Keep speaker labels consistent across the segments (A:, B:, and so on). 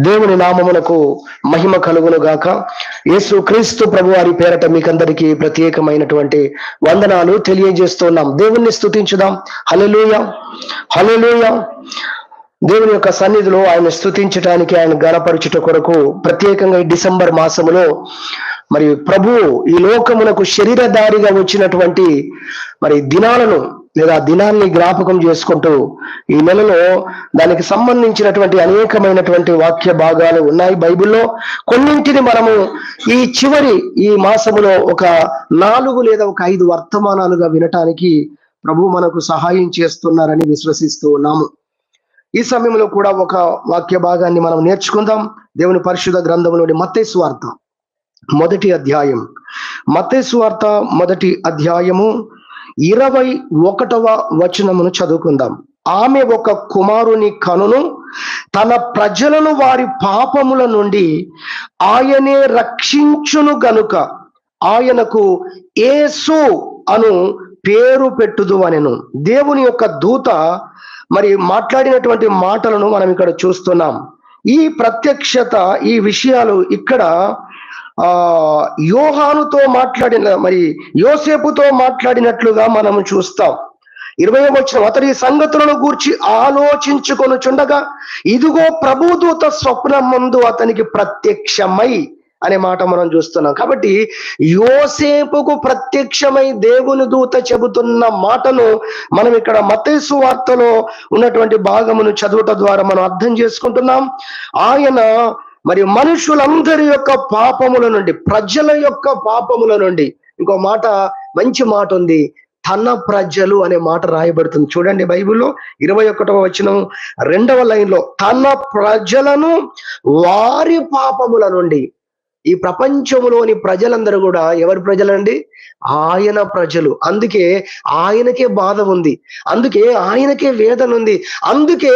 A: దేవుని నామమునకు మహిమ కలుగును గాక. యేసు క్రీస్తు ప్రభు వారి పేరట మీకందరికీ ప్రత్యేకమైనటువంటి వందనాలు తెలియజేస్తున్నాం. దేవుణ్ణి స్తుతించుదాం. హల్లెలూయా, హల్లెలూయా. దేవుని యొక్క సన్నిధిలో ఆయన స్తుతించడానికి, ఆయన గణపరచుట కొరకు ప్రత్యేకంగా ఈ డిసెంబర్ మాసములో మరి ప్రభు ఈ లోకమునకు శరీరధారిగా వచ్చినటువంటి మరి దినాలను లేదా దినాన్ని జ్ఞాపకం చేసుకుంటూ ఈ నెలలో దానికి సంబంధించినటువంటి అనేకమైనటువంటి వాక్య భాగాలు ఉన్నాయి బైబిల్లో. కొన్నింటిని మనము ఈ చివరి ఈ మాసములో ఒక 4 లేదా ఒక 5 వర్తమానాలుగా వినటానికి ప్రభు మనకు సహాయం చేస్తున్నారని విశ్వసిస్తూ ఉన్నాము. ఈ సమయంలో కూడా ఒక వాక్య భాగాన్ని మనం నేర్చుకుందాం. దేవుని పరిశుద్ధ గ్రంథంలోని మత్తయి సువార్త 1వ అధ్యాయం. మత్తయి సువార్త 1వ అధ్యాయము 21వ వచనమును చదువుకుందాం. ఆమె ఒక కుమారుని కనును, తన ప్రజలను వారి పాపముల నుండి ఆయనే రక్షించును గనుక ఆయనకు యేసు అను పేరు పెట్టుదు అనెను. దేవుని యొక్క దూత మరి మాట్లాడినటువంటి మాటలను మనం ఇక్కడ చూస్తున్నాం. ఈ ప్రత్యక్షత, ఈ విషయాలు ఇక్కడ యోహానుతో మాట్లాడిన మరి యోసేపుతో మాట్లాడినట్లుగా మనం చూస్తాం. 20వ వచనం, అతడి సంగతులను గూర్చి ఆలోచించుకొనుచుండగా ఇదిగో ప్రభుదూత స్వప్నం ముందు అతనికి ప్రత్యక్షమై అనే మాట మనం చూస్తున్నాం. కాబట్టి యోసేపుకు ప్రత్యక్షమై దేవుని దూత చెబుతున్న మాటను మనం ఇక్కడ మత్తయి సువార్తలో ఉన్నటువంటి భాగమును చదువుట ద్వారా మనం అర్థం చేసుకుంటున్నాం. ఆయన మరి మనుషులందరి యొక్క పాపముల నుండి, ప్రజల యొక్క పాపముల నుండి, ఇంకో మాట, మంచి మాట ఉంది, తన ప్రజలు అనే మాట రాయబడుతుంది. చూడండి బైబిల్లో 21వ వచనం 2వ లైన్లో, తన ప్రజలను వారి పాపముల నుండి. ఈ ప్రపంచంలోని ప్రజలందరూ కూడా ఎవరి ప్రజలండి? ఆయన ప్రజలు. అందుకే ఆయనకే బాధ ఉంది, అందుకే ఆయనకే వేదన ఉంది, అందుకే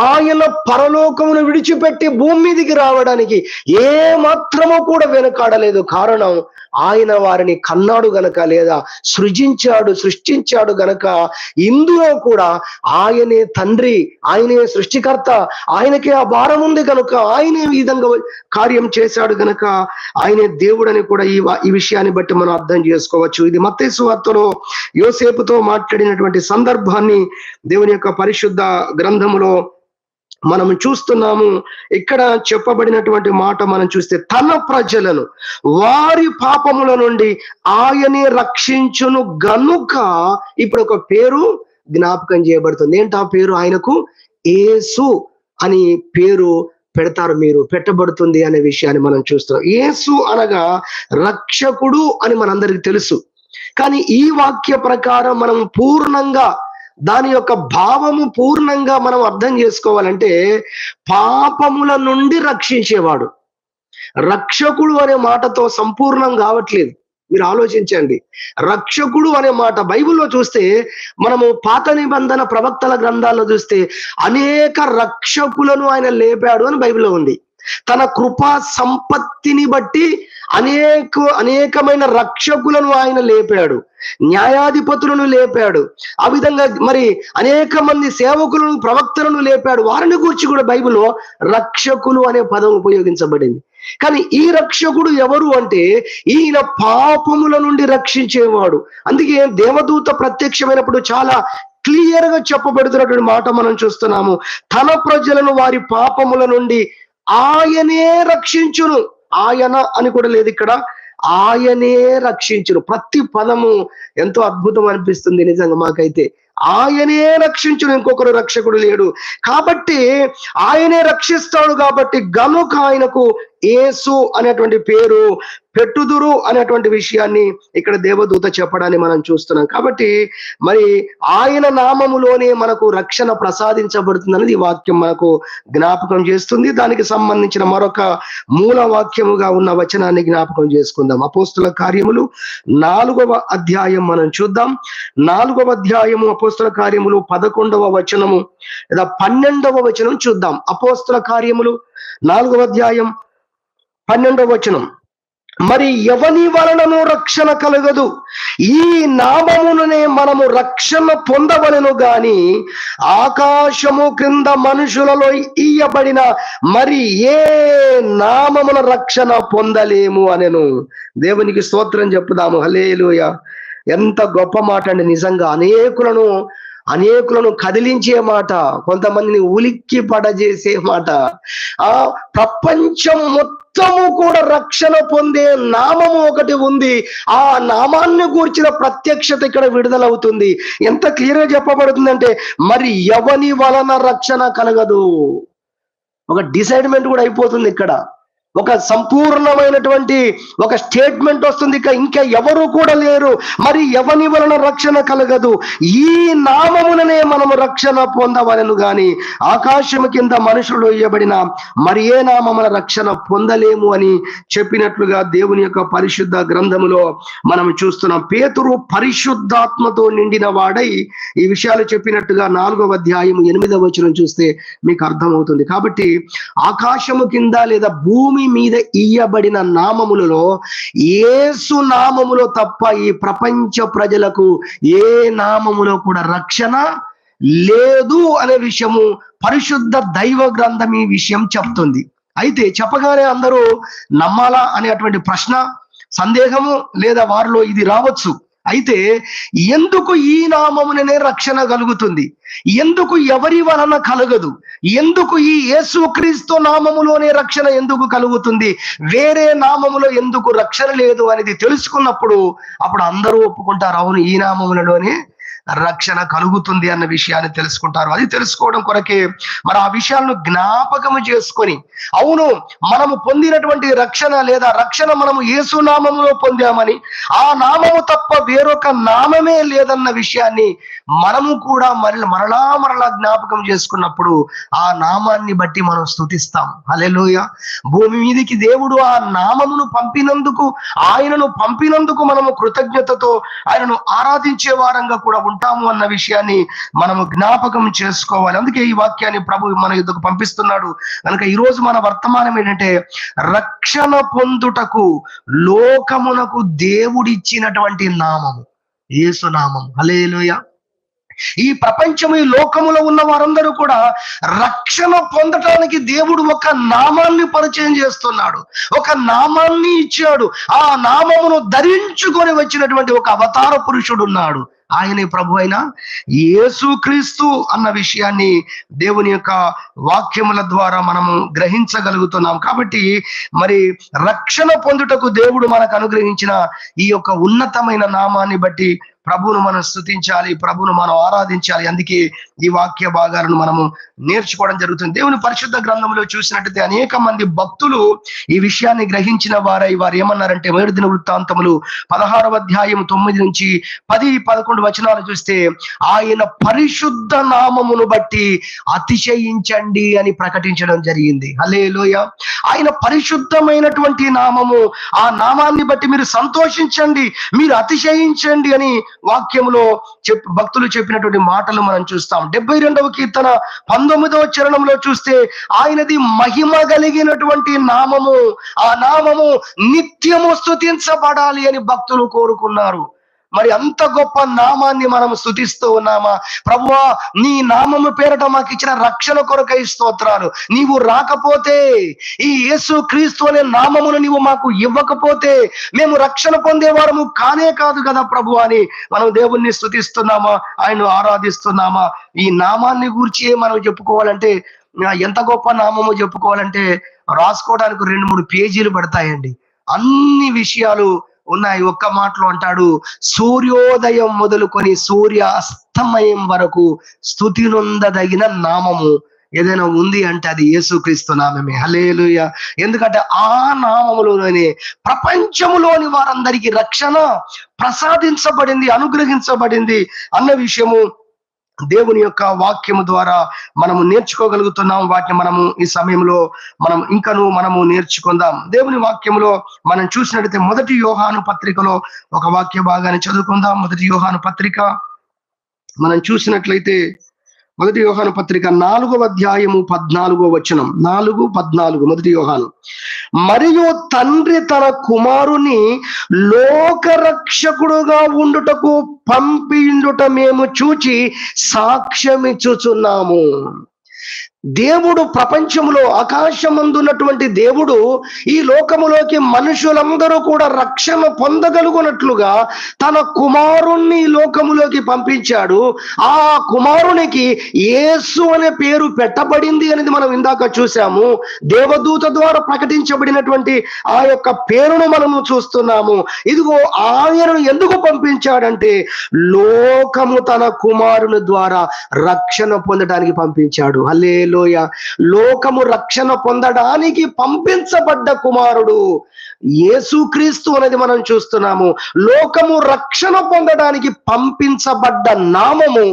A: ఆయన పరలోకమును విడిచిపెట్టి భూమి మీదికి రావడానికి ఏ మాత్రమూ కూడా వెనుకాడలేదు. కారణం, ఆయన వారిని కన్నాడు గనక, లేదా సృష్టించాడు గనక, ఇందులో కూడా ఆయనే తండ్రి, ఆయనే సృష్టికర్త, ఆయనకే ఆ భారం ఉంది కనుక ఆయనే ఈ విధంగా కార్యం చేశాడు గనక ఆయనే దేవుడని కూడా ఈ విషయాన్ని బట్టి మనం అర్థం చేసుకోవచ్చు. ఇది మత్తయి సువార్తలో యోసేపుతో మాట్లాడినటువంటి సందర్భాన్ని దేవుని యొక్క పరిశుద్ధ గ్రంథములో మనం చూస్తున్నాము. ఇక్కడ చెప్పబడినటువంటి మాట మనం చూస్తే, తన ప్రజలను వారి పాపముల నుండి ఆయనే రక్షించును గనుక ఇప్పుడు ఒక పేరు జ్ఞాపకం చేయబడుతుంది. ఏంటి ఆ పేరు? ఆయనకు యేసు అని పేరు పెడతారు, మీరు పెట్టబడుతుంది అనే విషయాన్ని మనం చూస్తున్నాం. యేసు అనగా రక్షకుడు అని మనందరికి తెలుసు. కానీ ఈ వాక్య ప్రకారం మనం పూర్ణంగా దాని యొక్క భావము పూర్ణంగా మనం అర్థం చేసుకోవాలంటే, పాపముల నుండి రక్షించేవాడు. రక్షకుడు అనే మాటతో సంపూర్ణం కావట్లేదు. మీరు ఆలోచించండి. రక్షకుడు అనే మాట బైబిల్లో చూస్తే, మనము పాత నిబంధన ప్రవక్తల గ్రంథాల్లో చూస్తే అనేక రక్షకులను ఆయన లేపాడు అని బైబిల్లో ఉంది. తన కృపా సంపత్తిని బట్టి అనేకమైన రక్షకులను ఆయన లేపాడు, న్యాయాధిపతులను లేపాడు, ఆ విధంగా మరి అనేక మంది సేవకులను, ప్రవక్తలను లేపాడు. వారిని గురించి కూడా బైబిల్లో రక్షకులు అనే పదం ఉపయోగించబడింది. కానీ ఈ రక్షకుడు ఎవరు అంటే, ఈయన పాపముల నుండి రక్షించేవాడు. అందుకే దేవదూత ప్రత్యక్షమైనప్పుడు చాలా క్లియర్ గా చెప్పబడుతున్నటువంటి మాట మనం చూస్తున్నాము. తన ప్రజలను వారి పాపముల నుండి ఆయనే రక్షించును. ఆయన అని కూడా లేదు ఇక్కడ, ఆయనే రక్షించును. ప్రతి పదము ఎంతో అద్భుతం అనిపిస్తుంది నిజంగా మాకైతే. ఆయనే రక్షించును, ఇంకొకరు రక్షకుడు లేడు. కాబట్టి ఆయనే రక్షిస్తాడు, కాబట్టి గనుక ఆయనకు యేసు అనేటువంటి పేరు పెట్టుదురు అనేటువంటి విషయాన్ని ఇక్కడ దేవదూత చెప్పడాన్ని మనం చూస్తున్నాం. కాబట్టి మరి ఆయన నామములోనే మనకు రక్షణ ప్రసాదించబడుతుంది అనేది ఈ వాక్యం మనకు జ్ఞాపకం చేస్తుంది. దానికి సంబంధించిన మరొక మూల వాక్యముగా ఉన్న వచనాన్ని జ్ఞాపకం చేసుకుందాం. అపోస్తుల కార్యములు 4వ అధ్యాయం మనం చూద్దాం. 4వ అధ్యాయము అపోస్తుల కార్యములు 11వ వచనము లేదా 12వ వచనం చూద్దాం. అపోస్తుల కార్యములు 4వ అధ్యాయం 12వ వచనం. మరి ఎవని వలనను రక్షణ కలగదు. ఈ నామముననే మనము రక్షణ పొందవలెను గాని ఆకాశము క్రింద మనుషులలో ఇయ్యబడిన మరి ఏ నామమున రక్షణ పొందలేము అనెను. దేవునికి స్తోత్రం చెప్పుదాము. హల్లెలూయా. ఎంత గొప్ప మాట అండి. నిజంగా అనేకులను కదిలించే మాట, కొంతమందిని ఉలిక్కి పడజేసే మాట. ఆ ప్రపంచం మొత్తము కూడా రక్షణ పొందే నామము ఒకటి ఉంది. ఆ నామాన్ని గూర్చిన ప్రత్యక్షత ఇక్కడ విడుదలవుతుంది. ఎంత క్లియర్ గా చెప్పబడుతుందంటే, మరి ఎవని వలన రక్షణ కలగదు. ఒక డిసైడ్మెంట్ కూడా అయిపోతుంది ఇక్కడ. ఒక సంపూర్ణమైనటువంటి ఒక స్టేట్మెంట్ వస్తుంది. ఇంకా ఎవరు కూడా లేరు. మరి ఎవని వలన రక్షణ కలగదు. ఈ నామముననే మనము రక్షణ పొందవలెను గాని ఆకాశము కింద మనుషులు ఇయ్యబడిన మరి ఏ నామమున రక్షణ పొందలేము అని చెప్పినట్లుగా దేవుని యొక్క పరిశుద్ధ గ్రంథములో మనం చూస్తున్నాం. పేతురు పరిశుద్ధాత్మతో నిండిన వాడై ఈ విషయాలు చెప్పినట్టుగా 4వ అధ్యాయం 8వ వచనం చూస్తే మీకు అర్థమవుతుంది. కాబట్టి ఆకాశము కింద లేదా భూమి మీద ఇయ్యబడిన నామములలో యేసు నామములో తప్ప ఈ ప్రపంచ ప్రజలకు ఏ నామములో కూడా రక్షణ లేదు అనే విషయము పరిశుద్ధ దైవ గ్రంథం ఈ విషయం చెప్తుంది. అయితే చెప్పగానే అందరూ నమ్మాలా అనేటువంటి ప్రశ్న, సందేహము లేదా వారిలో ఇది రావచ్చు. అయితే ఎందుకు ఈ నామముననే రక్షణ కలుగుతుంది? ఎందుకు ఎవరి వలన కలగదు? ఎందుకు ఈ యేసుక్రీస్తు నామములోనే రక్షణ ఎందుకు కలుగుతుంది? వేరే నామములో ఎందుకు రక్షణ లేదు అనేది తెలుసుకున్నప్పుడు అప్పుడు అందరూ ఒప్పుకుంటారు, అవును ఈ నామములలోనే రక్షణ కలుగుతుంది అన్న విషయాన్ని తెలుసుకుంటారు. అది తెలుసుకోవడం కొరకే మరి ఆ విషయాలను జ్ఞాపకము చేసుకొని, అవును మనము పొందినటువంటి రక్షణ లేదా రక్షణ మనము యేసు నామములో పొందామని, ఆ నామము తప్ప వేరొక నామమే లేదన్న విషయాన్ని మనము కూడా మరలా జ్ఞాపకం చేసుకున్నప్పుడు ఆ నామాన్ని బట్టి మనం స్తుతిస్తాం. హల్లెలూయా. భూమి మీదికి దేవుడు ఆ నామమును పంపినందుకు, ఆయనను పంపినందుకు మనము కృతజ్ఞతతో ఆయనను ఆరాధించే వారంగా కూడా ఉంటాము అన్న విషయాన్ని మనము జ్ఞాపకం చేసుకోవాలి. అందుకే ఈ వాక్యాన్ని ప్రభు మన యుద్ధకు పంపిస్తున్నాడు. కనుక ఈ రోజు మన వర్తమానం ఏంటంటే, రక్షణ పొందుటకు లోకమునకు దేవుడిచ్చినటువంటి నామము యేసు నామం. హల్లెలూయా. ఈ ప్రపంచము ఈ లోకములో ఉన్న వారందరూ కూడా రక్షణ పొందటానికి దేవుడు ఒక నామాన్ని పరిచయం చేస్తున్నాడు, ఒక నామాన్ని ఇచ్చాడు. ఆ నామమును ధరించుకొని వచ్చినటువంటి ఒక అవతార పురుషుడు ఉన్నాడు. ఆయనే ప్రభు అయిన యేసుక్రీస్తు అన్న విషయాన్ని దేవుని యొక్క వాక్యముల ద్వారా మనము గ్రహించగలుగుతున్నాం. కాబట్టి మరి రక్షణ పొందుటకు దేవుడు మనకు అనుగ్రహించిన ఈ యొక్క ఉన్నతమైన నామాన్ని బట్టి ప్రభువును మనం స్తుతించాలి, ప్రభువును మనం ఆరాధించాలి. అందుకే ఈ వాక్య భాగాలను మనము నేర్చుకోవడం జరుగుతుంది. దేవుని పరిశుద్ధ గ్రంథంలో చూసినట్టయితే అనేక మంది భక్తులు ఈ విషయాన్ని గ్రహించిన వారు ఏమన్నారంటే, 7 దిన వృత్తాంతములు 16వ అధ్యాయం 9 నుంచి 10-11 వచనాలు చూస్తే, ఆయన పరిశుద్ధ నామమును బట్టి అతిశయించండి అని ప్రకటించడం జరిగింది. హల్లెలూయా. ఆయన పరిశుద్ధమైనటువంటి నామము, ఆ నామాన్ని బట్టి మీరు సంతోషించండి, మీరు అతిశయించండి అని వాక్యములో భక్తులు చెప్పినటువంటి మాటలు మనం చూస్తాం. 72వ కీర్తన 19వ చరణంలో చూస్తే, ఆయనది మహిమ కలిగినటువంటి నామము, ఆ నామము నిత్యము స్తుతించబడాలి అని భక్తులు కోరుకున్నారు. మరి అంత గొప్ప నామాన్ని మనం స్తుతిస్తూ ఉన్నామా? ప్రభువా, నీ నామము పేరట మాకు ఇచ్చిన రక్షణ కొరకై స్తోత్రాలు. నీవు రాకపోతే, ఈ యేసు క్రీస్తు అనే నామమును నీవు మాకు ఇవ్వకపోతే మేము రక్షణ పొందేవారము కానే కాదు కదా ప్రభు అని మనం దేవుణ్ణి స్తుతిస్తున్నామా? ఆయన ఆరాధిస్తున్నామా? ఈ నామాన్ని గూర్చి మనం చెప్పుకోవాలంటే, ఎంత గొప్ప నామము చెప్పుకోవాలంటే రాసుకోవడానికి 2-3 పేజీలు పడతాయండి. అన్ని విషయాలు ఉన్నాయి. ఒక్క మాటలో అంటాడు, సూర్యోదయం మొదలుకొని సూర్య అస్తమయం వరకు స్తుతి నొందదగిన నామము ఏదైనా ఉంది అంటే అది యేసుక్రీస్తు నామమే. హల్లెలూయా. ఎందుకంటే ఆ నామములోనే ప్రపంచములోని వారందరికీ రక్షణ ప్రసాదించబడింది, అనుగ్రహించబడింది అన్న విషయము దేవుని యొక్క వాక్యము ద్వారా మనము నేర్చుకోగలుగుతున్నాం. వాటిని మనము ఈ సమయంలో మనము నేర్చుకుందాం. దేవుని వాక్యములో మనం చూసినట్లయితే 1 యోహాను పత్రికలో ఒక వాక్య భాగాన్ని చదువుకుందాం. 1 యోహాను పత్రిక మనం చూసినట్లయితే మొదటి యోహాను పత్రిక 4వ అధ్యాయము 14వ వచనం. 4:14 మొదటి యోహాను. మరియు తండ్రి తన కుమారుని లోకరక్షకుడుగా ఉండుటకు పంపిండుట మేము చూచి సాక్ష్యమిచ్చుచున్నాము. దేవుడు ప్రపంచంలో ఆకాశమందున్నటువంటి దేవుడు ఈ లోకములోకి మనుషులందరూ కూడా రక్షణ పొందగలుగునట్లుగా తన కుమారుణ్ణి ఈ లోకములోకి పంపించాడు. ఆ కుమారునికి యేసు అనే పేరు పెట్టబడింది అనేది మనం ఇందాక చూసాము. దేవదూత ద్వారా ప్రకటించబడినటువంటి ఆ యొక్క పేరును మనము చూస్తున్నాము. ఇదిగో ఆయనను ఎందుకు పంపించాడంటే లోకము తన కుమారుని ద్వారా రక్షణ పొందడానికి పంపించాడు. హల్లెలూయా. లోకము రక్షణ పొందడానికి పంపించబడ్డ కుమారుడు యేసుక్రీస్తు అనేది మనం చూస్తున్నాము. లోకము రక్షణ పొందడానికి పంపించబడ్డ నామము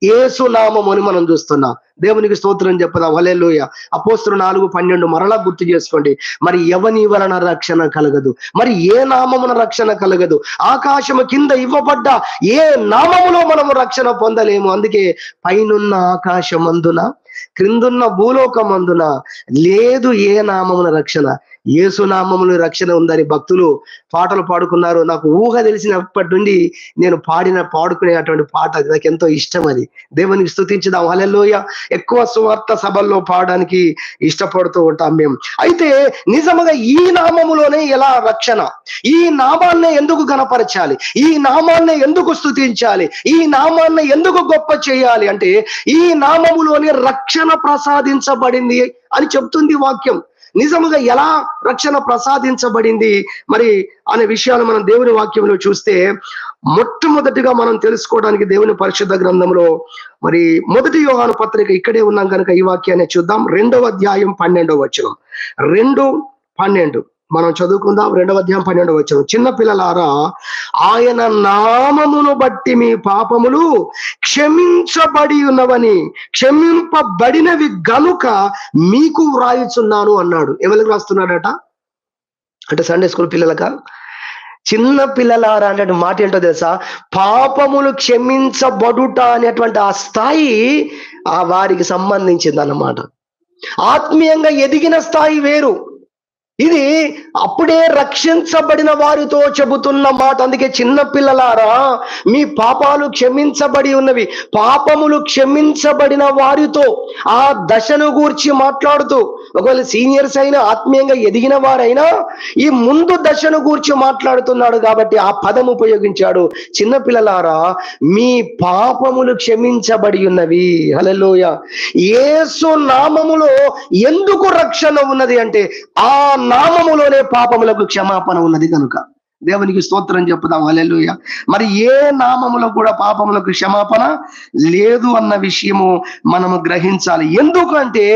A: యేసు నామము అని మనం చూస్తున్నాం. దేవునికి స్తోత్రం చెప్పుదాం. హల్లెలూయా. అపోస్తలులు 4:12 మరలా గుర్తు చేసుకోండి. మరి ఎవని వలన రక్షణ కలగదు, మరి ఏ నామమున రక్షణ కలగదు, ఆకాశము కింద ఇవ్వబడ్డ ఏ నామములో మనము రక్షణ పొందలేము. అందుకే పైనున్న ఆకాశమందున క్రిందున్న భూలోకమందున లేదు ఏ నామమున రక్షణ, యేసు నామములో రక్షణ ఉందని భక్తులు పాటలు పాడుకున్నారు. నాకు ఊహ తెలిసినప్పటి నుండి నేను పాడుకునేటువంటి పాట నాకు ఎంతో ఇష్టం. అది దేవునికి స్తుతించుదాం. హల్లెలూయా. ఎక్కువ సువార్త సభల్లో పాడడానికి ఇష్టపడుతూ ఉంటాం మేము. అయితే నిజంగా ఈ నామములోనే ఎలా రక్షణ, ఈ నామాన్ని ఎందుకు గణపరచాలి, ఈ నామాన్ని ఎందుకు స్తుతించాలి, ఈ నామాన్ని ఎందుకు గొప్ప చేయాలి అంటే ఈ నామములోనే రక్షణ ప్రసాదించబడింది అని చెప్తుంది వాక్యం. నిజముగా ఎలా రక్షణ ప్రసాదించబడింది మరి అనే విషయాలు మనం దేవుని వాక్యంలో చూస్తే మొట్టమొదటిగా మనం తెలుసుకోవడానికి దేవుని పరిశుద్ధ గ్రంథంలో మరి మొదటి యోహాను పత్రిక ఇక్కడే ఉన్నాం కనుక ఈ వాక్యాన్ని చూద్దాం. 2వ అధ్యాయం 12వ వచనం. 2:12 మనం చదువుకుందాం. 2వ అధ్యాయం 12వ వచనం. చిన్న పిల్లలారా, ఆయన నామమును బట్టి మీ పాపములు క్షమించబడి ఉన్నవని, క్షమింపబడినవి గనుక మీకు వ్రాయుచున్నాను అన్నాడు. ఎవరికి రాస్తున్నాడట అంటే సండే స్కూల్ పిల్లలక? చిన్న పిల్లలారా అంటే మాట ఏంటో తెలుసా? పాపములు క్షమించబడుట అనేటువంటి ఆ స్థాయి ఆ వారికి సంబంధించింది అన్నమాట. ఆత్మీయంగా ఎదిగిన స్థాయి వేరు. ఇది అప్పుడే రక్షించబడిన వారితో చెబుతున్న మాట. అందుకే చిన్న పిల్లలారా మీ పాపాలు క్షమించబడి ఉన్నవి. పాపములు క్షమించబడిన వారితో ఆ దశను గూర్చి మాట్లాడుతూ, ఒకవేళ సీనియర్స్ అయినా ఆత్మీయంగా ఎదిగిన వారైనా ఈ ముందు దశను గూర్చి మాట్లాడుతున్నాడు కాబట్టి ఆ పదం ఉపయోగించాడు. చిన్న పిల్లలారా మీ పాపములు క్షమించబడి ఉన్నవి. హల్లెలూయా. యేసు నామములో ఎందుకు రక్షణ ఉన్నది అంటే ఆ నామములోనే పాపములకు క్షమాపణ ఉన్నది కనుక. దేవునికి స్తోత్రం చెప్పుదాం. హల్లెలూయా. మరి ఏ నామములో కూడా పాపములకు క్షమాపణ లేదు అన్న విషయము మనము గ్రహించాలి. ఎందుకంటే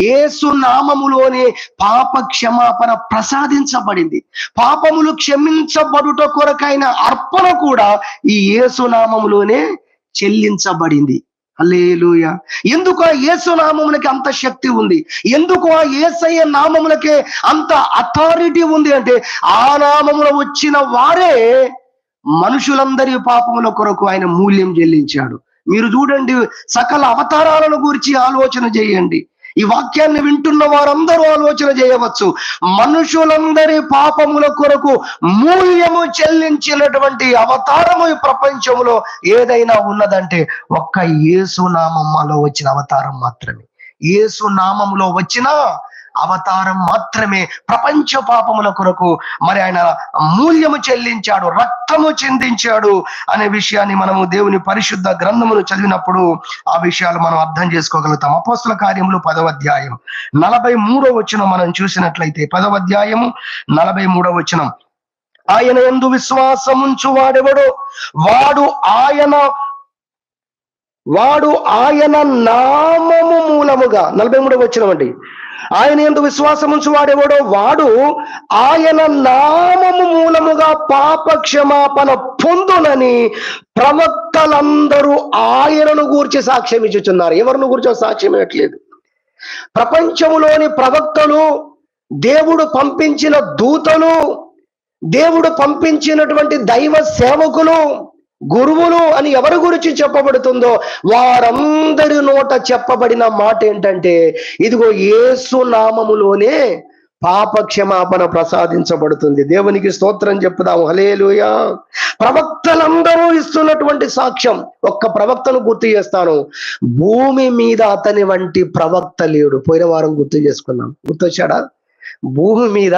A: యేసు నామములోనే పాప క్షమాపణ ప్రసాదించబడింది. పాపములు క్షమించబడుట కొరకైన అర్పణ కూడా ఈ యేసు నామములోనే చెల్లించబడింది. హల్లెలూయా. ఎందుకు ఆ యేసు నామములకి అంత శక్తి ఉంది, ఎందుకు ఆ యేసయ్య నామములకే అంత అథారిటీ ఉంది అంటే ఆ నామములో వచ్చిన వారే మనుషులందరి పాపముల కొరకు ఆయన మూల్యం చెల్లించాడు. మీరు చూడండి, సకల అవతారాలను గురించి ఆలోచన చేయండి. ఈ వాక్యాన్ని వింటున్న వారందరూ ఆలోచన చేయవచ్చు. మనుషులందరి పాపముల కొరకు మూల్యము చెల్లించినటువంటి అవతారము ఈ ప్రపంచంలో ఏదైనా ఉన్నదంటే ఒక్క యేసు నామములో వచ్చిన అవతారం మాత్రమే. యేసు నామములో వచ్చిన అవతారం మాత్రమే ప్రపంచ పాపముల కొరకు మరి ఆయన మూల్యము చెల్లించాడు, రక్తము చిందించాడు అనే విషయాన్ని మనము దేవుని పరిశుద్ధ గ్రంథమును చదివినప్పుడు ఆ విషయాలు మనం అర్థం చేసుకోగలుగుతాం. అపోస్తల కార్యములు 10వ అధ్యాయం 43వ వచనం మనం చూసినట్లయితే 10వ అధ్యాయము 43వ వచనం. ఆయన యందు విశ్వాసముంచు వాడెవడో వాడు ఆయన నామము మూలముగా 43వ వచనం అండి. ఆయన యందు విశ్వాసముంచు వాడెవడో వాడు ఆయన నామము మూలముగా పాప క్షమాపణ పొందునని ప్రవక్తలందరూ ఆయనను గూర్చి సాక్ష్యం ఇచ్చుచున్నారు. ఎవరిని గూర్చో సాక్ష్యం ఇవ్వట్లేదు. ప్రపంచములోని ప్రవక్తలు, దేవుడు పంపించిన దూతలు, దేవుడు పంపించినటువంటి దైవ సేవకులు గురువులు అని ఎవరి గురించి చెప్పబడుతుందో వారందరి నోట చెప్పబడిన మాట ఏంటంటే, ఇదిగో యేసు నామములోనే పాప క్షమాపణ ప్రసాదించబడుతుంది. దేవునికి స్తోత్రం చెప్పుదాం. హల్లెలూయా. ప్రవక్తలందరూ ఇస్తున్నటువంటి సాక్ష్యం. ఒక్క ప్రవక్తను గుర్తు చేస్తాను. భూమి మీద అతని వంటి ప్రవక్త లేడు. పోయిన వారం గుర్తు చేసుకున్నాం. గుర్తొచ్చాడా? భూమి మీద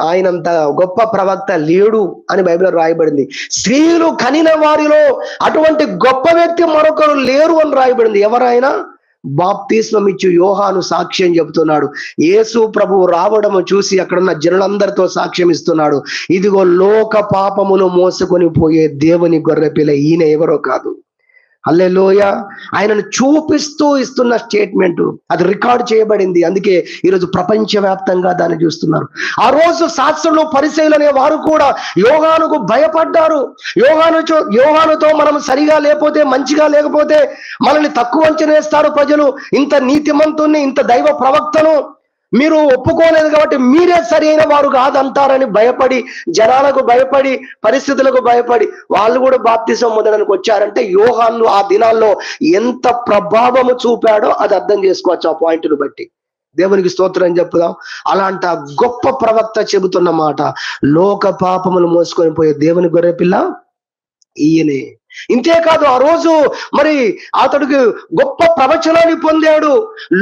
A: ఆయనంత గొప్ప ప్రవక్త లేడు అని బైబిల్లో రాయబడింది. స్త్రీలు కనిన వారిలో అటువంటి గొప్ప వ్యక్తి మరొకరు లేరు అని రాయబడింది. ఎవరైనా బాప్తిస్మం ఇచ్చి యోహాను సాక్ష్యం చెబుతున్నాడు. యేసు ప్రభువు రావడము చూసి అక్కడున్న జనులందరితో సాక్ష్యం ఇస్తున్నాడు. ఇదిగో లోక పాపములు మోసుకొని పోయే దేవుని గొర్రెపిల్ల, ఈయన ఎవరో కాదు. హల్లెలూయా. ఆయనను చూపిస్తూ ఇస్తున్న స్టేట్మెంట్ అది రికార్డ్ చేయబడింది. అందుకే ఈరోజు ప్రపంచవ్యాప్తంగా దాన్ని చూస్తున్నారు. ఆ రోజు శాస్త్రులు పరిసయ్యులు అనే వారు కూడా యోహానుకు భయపడ్డారు. యోహానుతో మనం సరిగా లేకపోతే, మంచిగా లేకపోతే మనల్ని తక్కువ అంచనేస్తారు ప్రజలు. ఇంత నీతిమంతుణ్ణి, ఇంత దైవ ప్రవక్తను మీరు ఒప్పుకోలేదు కాబట్టి మీరే సరైన వారు కాదంటారని భయపడి, జనాలకు భయపడి, పరిస్థితులకు భయపడి వాళ్ళు కూడా బాప్తిసం పొందడానికి వచ్చారంటే యోహాను ఆ దినాల్లో ఎంత ప్రభావము చూపాడో అది అర్థం చేసుకోవచ్చు ఆ పాయింట్ను బట్టి. దేవునికి స్తోత్రం చెప్పుదాం. అలాంటి గొప్ప ప్రవక్త చెబుతున్న మాట, లోక పాపములు మోసుకొని పోయే దేవుని గొర్రెపిల్ల ఈయనే. ఇంతేకాదు, ఆ రోజు మరి అతడికి గొప్ప ప్రవచనాన్ని పొందాడు.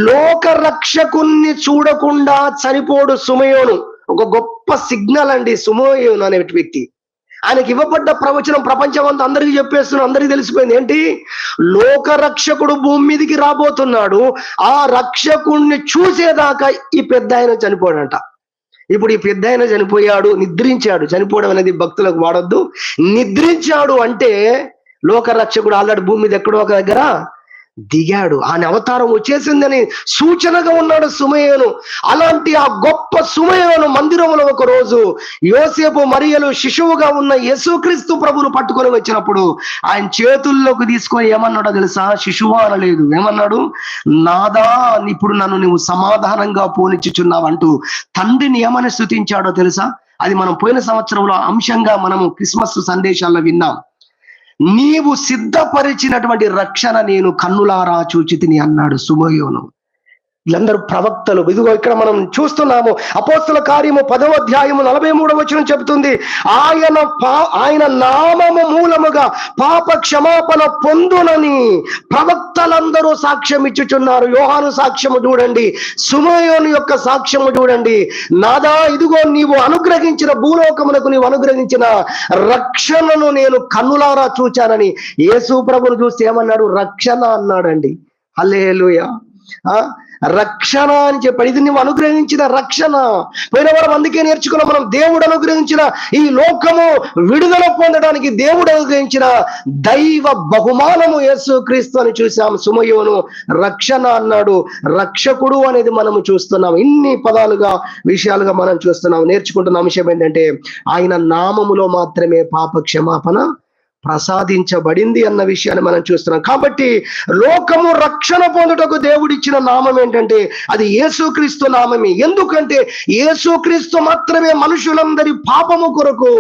A: లోక రక్షకుణ్ణి చూడకుండా చనిపోడు సుమయోను. ఒక గొప్ప సిగ్నల్ అండి సుమయోను అనే వ్యక్తి. ఆయనకి ఇవ్వబడ్డ ప్రవచనం ప్రపంచం అంతా అందరికీ చెప్పేస్తున్నాడు, అందరికీ తెలిసిపోయింది. ఏంటి? లోక రక్షకుడు భూమి మీదకి రాబోతున్నాడు. ఆ రక్షకుణ్ణి చూసేదాకా ఈ పెద్ద ఆయన చనిపోడంట. ఇప్పుడు ఈ పెద్ద ఆయన చనిపోయాడు, నిద్రించాడు. చనిపోవడం అనేది భక్తులకు వాడొద్దు. నిద్రించాడు అంటే లోక రక్షకుడు ఆల్రెడీ భూమి మీద ఎక్కడో ఒక దగ్గర దిగాడు. ఆయన అవతారం వచ్చేసిందని సూచనగా ఉన్నాడు సుమయోను. అలాంటి ఆ గొప్ప సుమయోను మందిరంలో ఒక రోజు యోసేపు మరియలు శిశువుగా ఉన్న యేసుక్రీస్తు ప్రభువును పట్టుకొని వచ్చినప్పుడు ఆయన చేతుల్లోకి తీసుకొని ఏమన్నాడో తెలుసా? శిశువా అనలేదు. ఏమన్నాడు? నాదా, ఇప్పుడు నన్ను నువ్వు సమాధానంగా పోనిచ్చుచున్నావు అంటూ తండ్రిని ఏమని స్తుతించాడో తెలుసా? అది మనం పోయిన సంవత్సరంలో అంశంగా మనము క్రిస్మస్ సందేశాల్లో విన్నాం. నీవు సిద్ధపరిచినటువంటి రక్షణ నేను కన్నులారా చూచితిని అన్నాడు సుమయోను. వీళ్ళందరూ ప్రవక్తలు. ఇదిగో ఇక్కడ మనం చూస్తున్నాము అపోస్తల కార్యము 10వ అధ్యాయము 43వ వచనం చెబుతుంది, ఆయన నామము మూలముగా పాప క్షమాపణ పొందునని ప్రవక్తలందరూ సాక్ష్యం ఇచ్చుచున్నారు. యోహాను సాక్ష్యము చూడండి, సుమయోను యొక్క సాక్ష్యము చూడండి. నాదా, ఇదిగో నీవు అనుగ్రహించిన భూలోకమునకు నీవు అనుగ్రహించిన రక్షణను నేను కన్నులారా చూచానని యేసు ప్రభువును చూసి ఏమన్నాడు? రక్షణ అన్నాడండి. హల్లెలూయా. రక్షణ అని చెప్పాడు. ఇది నువ్వు అనుగ్రహించిన రక్షణ. పోయిన వారం అందుకే నేర్చుకున్నాం మనం. దేవుడు అనుగ్రహించిన ఈ లోకము విడుదల పొందడానికి దేవుడు అనుగ్రహించిన దైవ బహుమానము యేసుక్రీస్తు అని చూసాం. సుమయోను రక్షణ అన్నాడు. రక్షకుడు అనేది మనము చూస్తున్నాం. ఇన్ని పదాలుగా విషయాలుగా మనం చూస్తున్నాం. నేర్చుకుంటున్న అంశం ఏంటంటే ఆయన నామములో మాత్రమే పాప క్షమాపణ ప్రసాదించబడింది అన్న విషయాన్ని మనం చూస్తున్నాం. కాబట్టి లోకము రక్షణ పొందుటకు దేవుడిచ్చిన నామం ఏంటంటే అది యేసుక్రీస్తు నామమే. ఎందుకంటే యేసుక్రీస్తు మాత్రమే మనుషులందరి పాపము కొరకు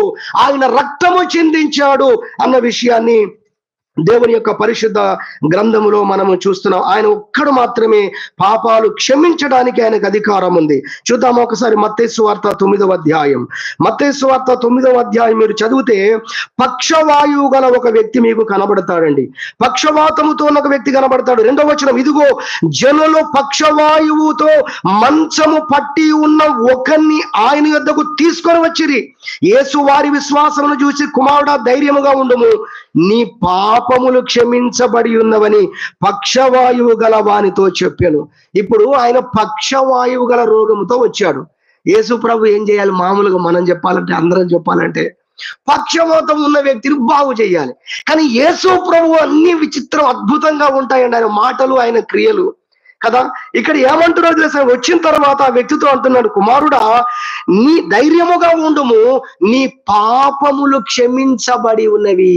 A: ఆయన రక్తము చిందించాడు అన్న విషయాన్ని దేవుని యొక్క పరిశుద్ధ గ్రంథములో మనము చూస్తున్నాం. ఆయన ఒక్కడు మాత్రమే పాపాలు క్షమించడానికి ఆయనకు అధికారం ఉంది. చూద్దాం ఒకసారి మత్తయి సువార్త 9వ అధ్యాయం. మత్తయి సువార్త 9వ అధ్యాయం మీరు చదివితే పక్షవాయువు గల ఒక వ్యక్తి మీకు కనబడతాడండి. పక్షవాతముతో ఒక వ్యక్తి కనబడతాడు. 2వ వచనం, ఇదిగో జనులు పక్షవాయువుతో మంచము పట్టి ఉన్న ఒకరిని ఆయన యొద్దకు తీసుకొని వచ్చిరి. యేసు వారి విశ్వాసమును చూసి, కుమారుడా ధైర్యముగా ఉండుము, నీ పాపములు క్షమించబడి ఉన్నవని పక్షవాయువు గల వానితో చెప్పాను. ఇప్పుడు ఆయన పక్షవాయువు గల రోగముతో వచ్చాడు. యేసు ప్రభు ఏం చేయాలి? మామూలుగా మనం చెప్పాలంటే, అందరం చెప్పాలంటే పక్షవాతం ఉన్న వ్యక్తిని బాగు చేయాలి. కానీ యేసు ప్రభు అన్ని విచిత్రం అద్భుతంగా ఉంటాయండి ఆయన మాటలు, ఆయన క్రియలు కదా. ఇక్కడ ఏమంటున్నాడు తెలుసా? వచ్చిన తర్వాత ఆ వ్యక్తితో అంటున్నాడు, కుమారుడా నీ ధైర్యముగా ఉండుము, నీ పాపములు క్షమించబడి ఉన్నవి.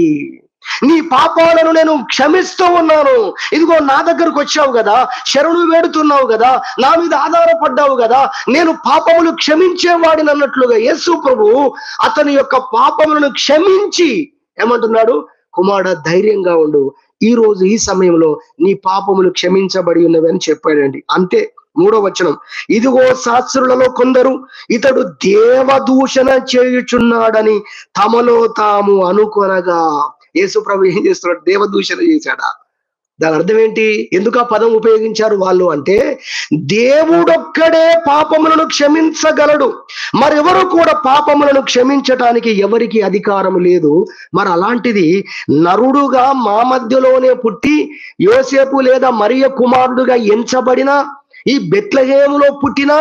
A: నీ పాపాలను నేను క్షమిస్తూ ఉన్నాను. ఇదిగో నా దగ్గరకు వచ్చావు కదా, శరణు వేడుతున్నావు కదా, నా మీద ఆధారపడ్డావు కదా, నేను పాపములు క్షమించేవాడిని అన్నట్లుగా యేసు ప్రభు అతని యొక్క పాపములను క్షమించి ఏమంటున్నాడు? కుమారుడా ధైర్యంగా ఉండు, ఈ రోజు ఈ సమయంలో నీ పాపములు క్షమించబడి ఉన్నవి అని చెప్పాడండి. అంతే. 3వ వచనం, ఇదిగో శాస్త్రులలో కొందరు ఇతడు దేవదూషణ చేయుచున్నాడని తమలో తాము అనుకొనగా. యేసు ప్రభు ఏం చేస్తున్నాడు? దేవదూషణ చేశాడా? దాని అర్థం ఏంటి? ఎందుకు ఆ పదం ఉపయోగించారు వాళ్ళు అంటే, దేవుడొక్కడే పాపములను క్షమించగలడు, మరెవరు కూడా పాపములను క్షమించటానికి ఎవరికి అధికారం లేదు. మరి అలాంటిది నరుడుగా మా మధ్యలోనే పుట్టి యోసేపు లేదా మరియ కుమారుడుగా ఎంచబడిన ఈ బెత్లెహేములో పుట్టిన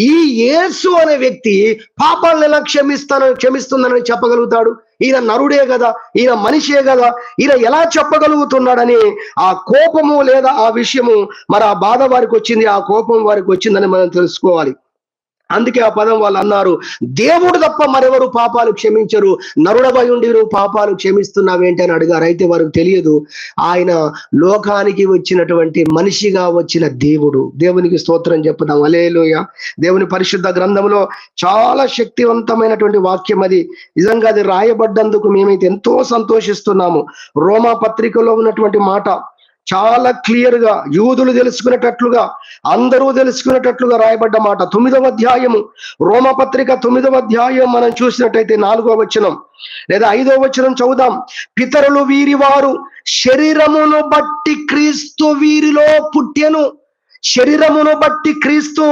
A: ఈ యేసు అనే వ్యక్తి పాపాలను ఎలా క్షమిస్తుందని చెప్పగలుగుతాడు? ఈయన నరుడే కదా, ఈయన మనిషే కదా, ఈయన ఎలా చెప్పగలుగుతున్నాడని ఆ కోపము లేదా ఆ విషయము, మరి ఆ బాధ వారికి వచ్చింది, ఆ కోపం వారికి వచ్చిందని మనం తెలుసుకోవాలి. అందుకే ఆ పదం వాళ్ళు అన్నారు, దేవుడు తప్ప మరెవరు పాపాలు క్షమించరు, నరుడవై ఉండి నువ్వు పాపాలు క్షమిస్తున్నావేంటి అని అడిగారు. అయితే వారికి తెలియదు, ఆయన లోకానికి వచ్చినటువంటి మనిషిగా వచ్చిన దేవుడు. దేవునికి స్తోత్రం చెప్పుదాం. హల్లెలూయా. దేవుని పరిశుద్ధ గ్రంథంలో చాలా శక్తివంతమైనటువంటి వాక్యం అది. నిజంగా అది రాయబడ్డందుకు మేమైతే ఎంతో సంతోషిస్తున్నాము. రోమా పత్రికలో ఉన్నటువంటి మాట చాలా క్లియర్ గా యూదులు తెలుసుకునేటట్లుగా, అందరూ తెలుసుకునేటట్లుగా రాయబడ్డ మాట. 9వ అధ్యాయము, రోమపత్రిక 9వ అధ్యాయం మనం చూసినట్టయితే 4వ వచనం లేదా 5వ వచనం చదువుదాం. పితరులు వీరి వారు శరీరమును బట్టి క్రీస్తు వీరిలో పుట్టెను. శరీరమును బట్టి క్రీస్తు